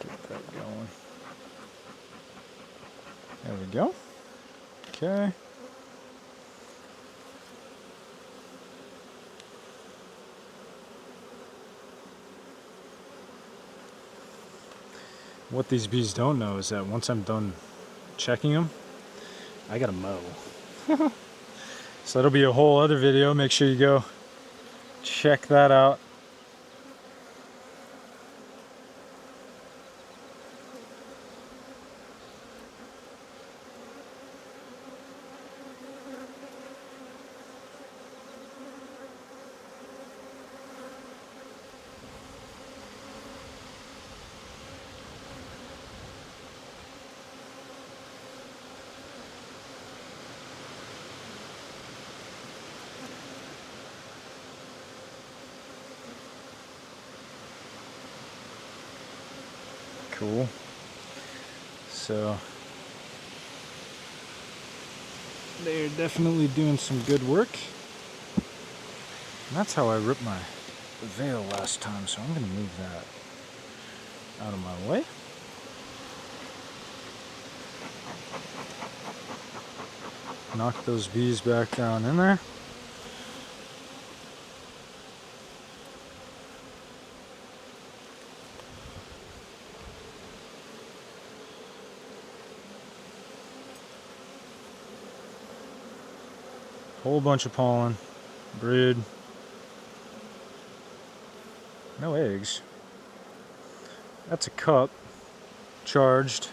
Get that going. There we go. Okay. What these bees don't know is that once I'm done checking them, I gotta mow. So that'll be a whole other video. Make sure you go check that out. Cool. So they're definitely doing some good work. And that's how I ripped my veil last time, so I'm going to move that out of my way. Knock those bees back down in there. Whole bunch of pollen, brood, no eggs. That's a cup, charged,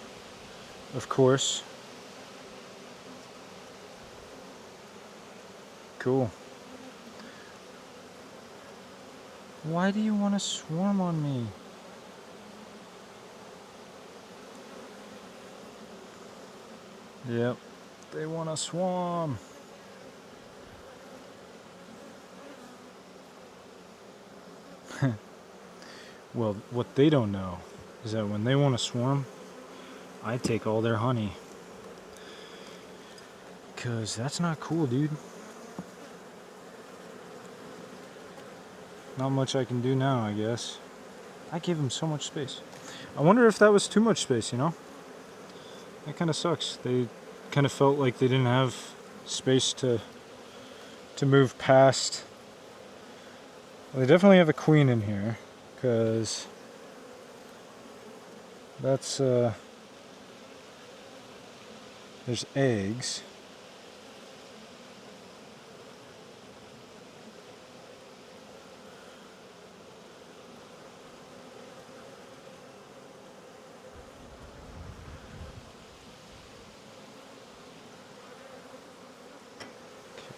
of course. Cool. Why do you want to swarm on me? Yep, they want to swarm. Well, what they don't know is that when they want to swarm, I take all their honey. 'Cause that's not cool, dude. not much I can do now, I guess. I gave him so much space. I wonder if that was too much space, you know? That kind of sucks. They kind of felt like they didn't have space to move past. Well, they definitely have a queen in here, because that's, there's eggs.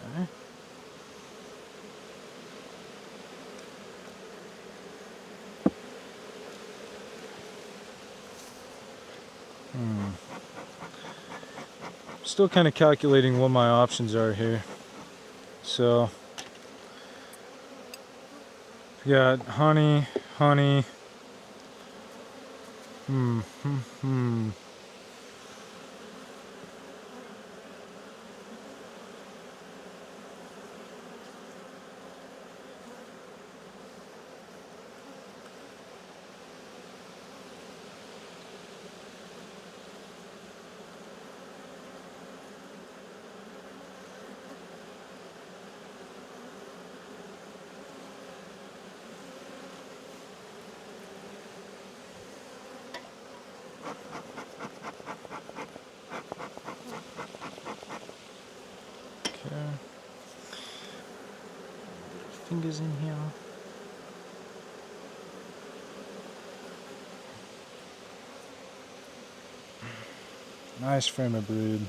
Okay. Still kind of calculating what my options are here. So, we got honey. Okay. Fingers in here. Nice frame of brood.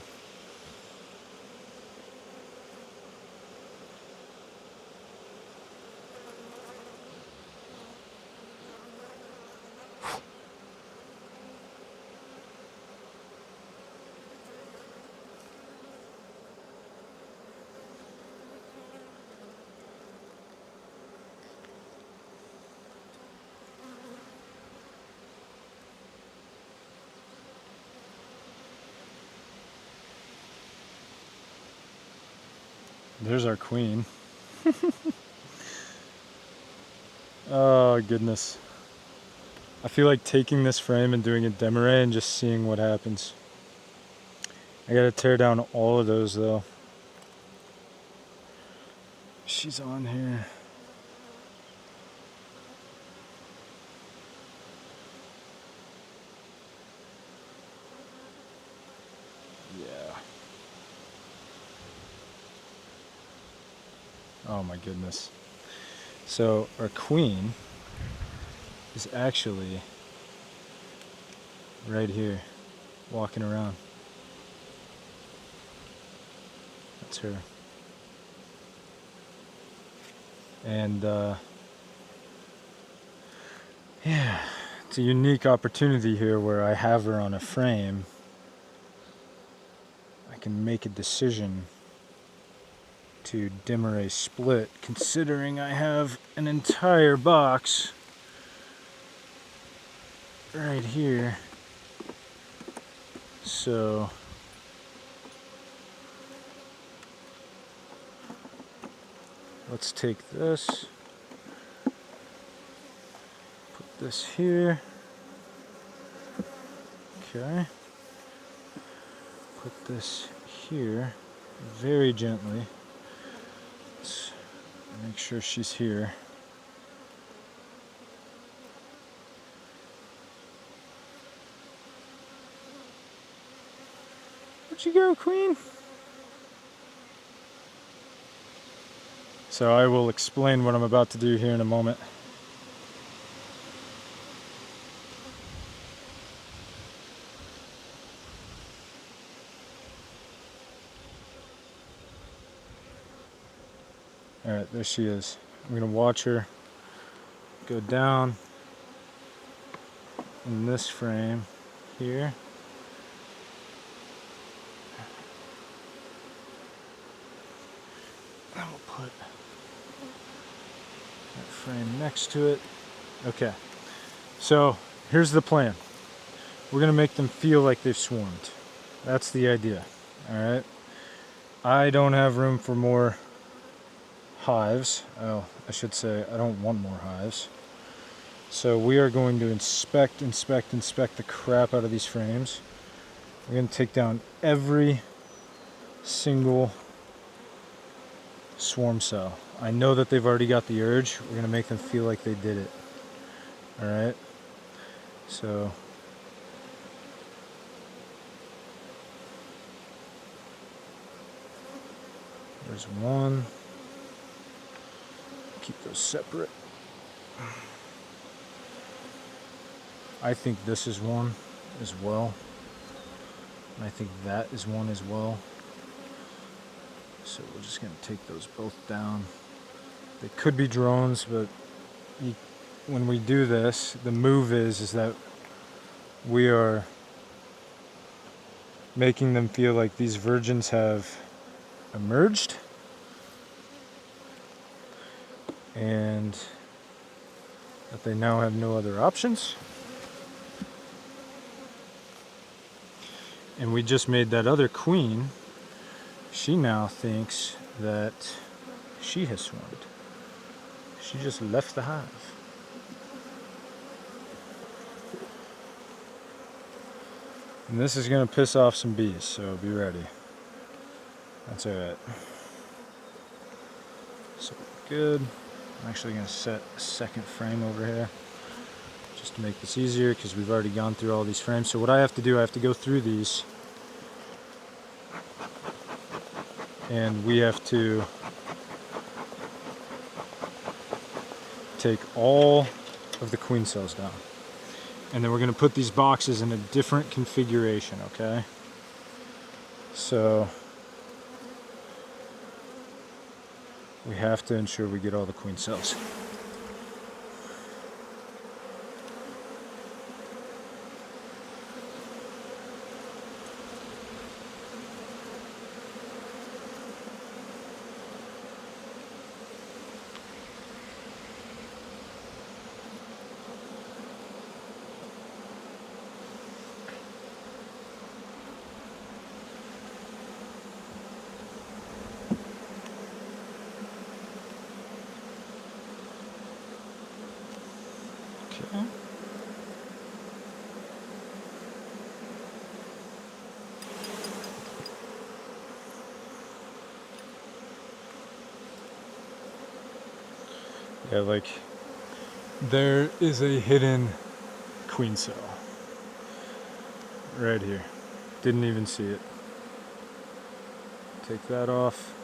There's our queen. Oh goodness. I feel like taking this frame and doing a demoray and just seeing what happens. I gotta tear down all of those though. She's on here. Yeah. Oh my goodness. So our queen is actually right here, walking around. That's her. And yeah, it's a unique opportunity here where I have her on a frame. I can make a decision to demoray split, considering I have an entire box right here. So let's take this, put this here. Okay. Put this here very gently. Let's make sure she's here. Where'd you go, queen? So I will explain what I'm about to do here in a moment. Alright, there she is. I'm going to watch her go down in this frame here. And we'll put that frame next to it. Okay, so here's the plan. We're going to make them feel like they've swarmed. That's the idea. Alright. I don't have room for more hives. Oh, I should say I don't want more hives. So we are going to inspect the crap out of these frames. We're going to take down every single swarm cell. I know that they've already got the urge. We're going to make them feel like they did it. Alright? So there's one. Keep those separate. I think this is one as well. And I think that is one as well. So we're just going to take those both down. They could be drones, but when we do this, the move is that we are making them feel like these virgins have emerged and that they now have no other options. And we just made that other queen. She now thinks that she has swarmed. She just left the hive. And this is going to piss off some bees, so be ready. That's alright. So good. I'm actually going to set a second frame over here just to make this easier because we've already gone through all these frames. So what I have to do, I have to go through these and we have to take all of the queen cells down. And then we're going to put these boxes in a different configuration, okay? So we have to ensure we get all the queen cells. Okay. Yeah, like there is a hidden queen cell right here. Didn't even see it. Take that off.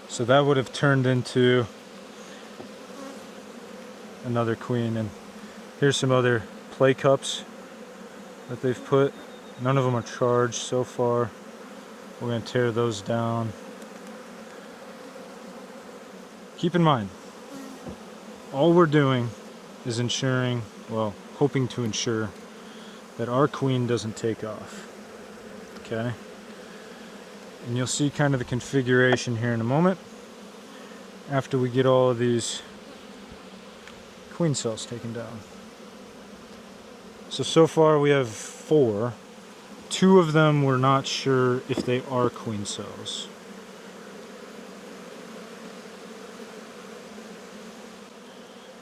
So that would have turned into another queen. And here's some other play cups that they've put. None of them are charged so far. We're going to tear those down. Keep in mind, all we're doing is ensuring, well, hoping to ensure that our queen doesn't take off. Okay? And you'll see kind of the configuration here in a moment after we get all of these queen cells taken down. So far we have 4. 2 of them we're not sure if they are queen cells.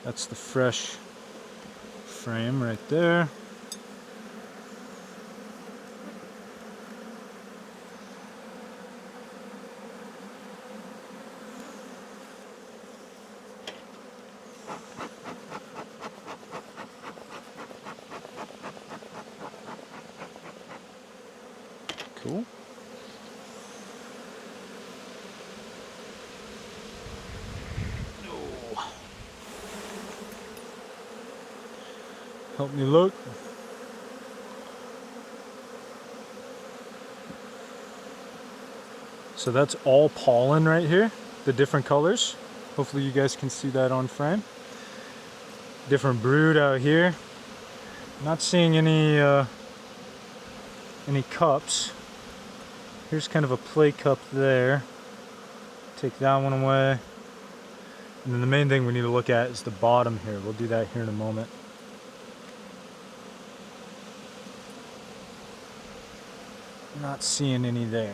That's the fresh frame right there. Cool. Oh. Help me look. So that's all pollen right here, the different colors. Hopefully you guys can see that on frame. Different brood out here. Not seeing any cups. Here's kind of a play cup there. Take that one away. And then the main thing we need to look at is the bottom here. We'll do that here in a moment. Not seeing any there.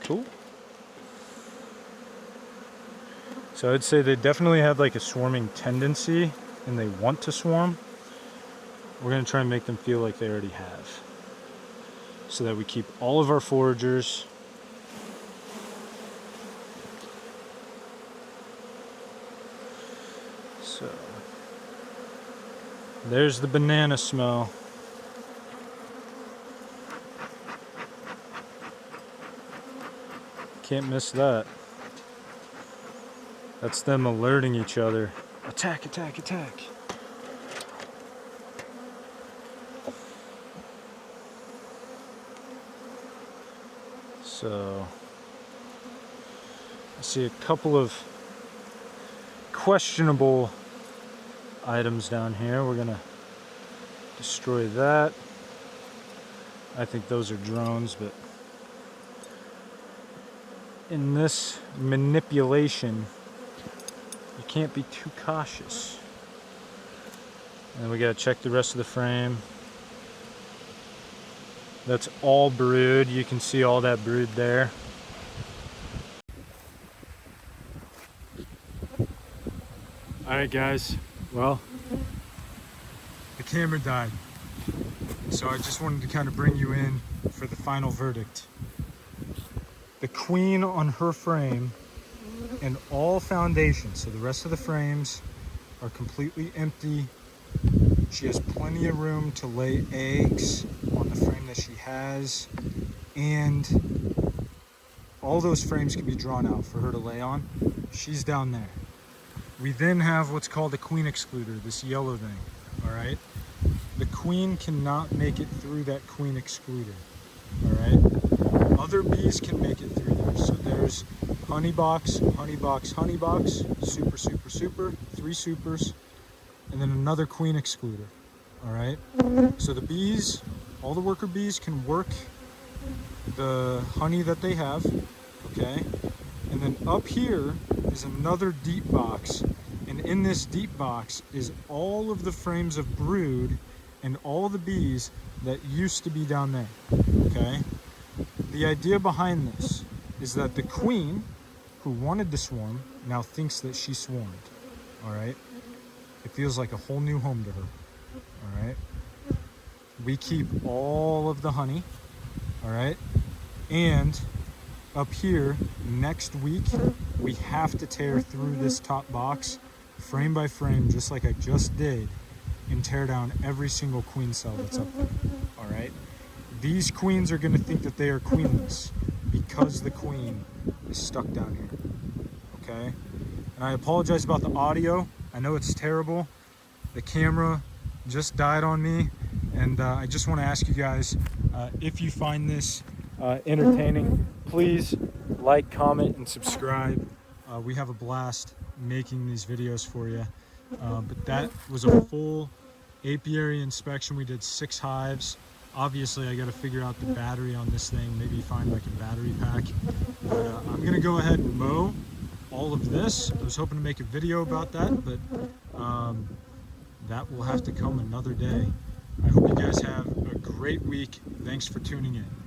Cool. So I'd say they definitely have like a swarming tendency and they want to swarm. We're going to try and make them feel like they already have, so that we keep all of our foragers. So there's the banana smell. Can't miss that. That's them alerting each other. Attack, attack, attack. So I see a couple of questionable items down here. We're gonna destroy that. I think those are drones, but in this manipulation, you can't be too cautious. And we gotta check the rest of the frame. That's all brood. You can see all that brood there. Alright guys, well, the camera died. So I just wanted to kind of bring you in for the final verdict. The queen on her frame and all foundations, so the rest of the frames are completely empty. She has plenty of room to lay eggs on the frame that she has, and all those frames can be drawn out for her to lay on. She's down there. We then have what's called a queen excluder, this yellow thing, all right? The queen cannot make it through that queen excluder, all right? Other bees can make it through there. So there's honey box, honey box, honey box, super, super, super, 3 supers, and then another queen excluder, all right? So the bees, all the worker bees can work the honey that they have, okay? And then up here is another deep box, and in this deep box is all of the frames of brood and all the bees that used to be down there, okay? The idea behind this is that the queen who wanted to swarm now thinks that she swarmed, all right? It feels like a whole new home to her, all right? We keep all of the honey, all right? And up here, next week, we have to tear through this top box, frame by frame, just like I just did, and tear down every single queen cell that's up there, all right? These queens are gonna think that they are queenless because the queen is stuck down here, okay? And I apologize about the audio. I know it's terrible. The camera just died on me, and I just wanna ask you guys, if you find this entertaining, please like, comment, and subscribe. We have a blast making these videos for you. But that was a full apiary inspection. We did 6 hives. Obviously, I got to figure out the battery on this thing, maybe find like a battery pack. But I'm going to go ahead and mow all of this. I was hoping to make a video about that, but that will have to come another day. I hope you guys have a great week. Thanks for tuning in.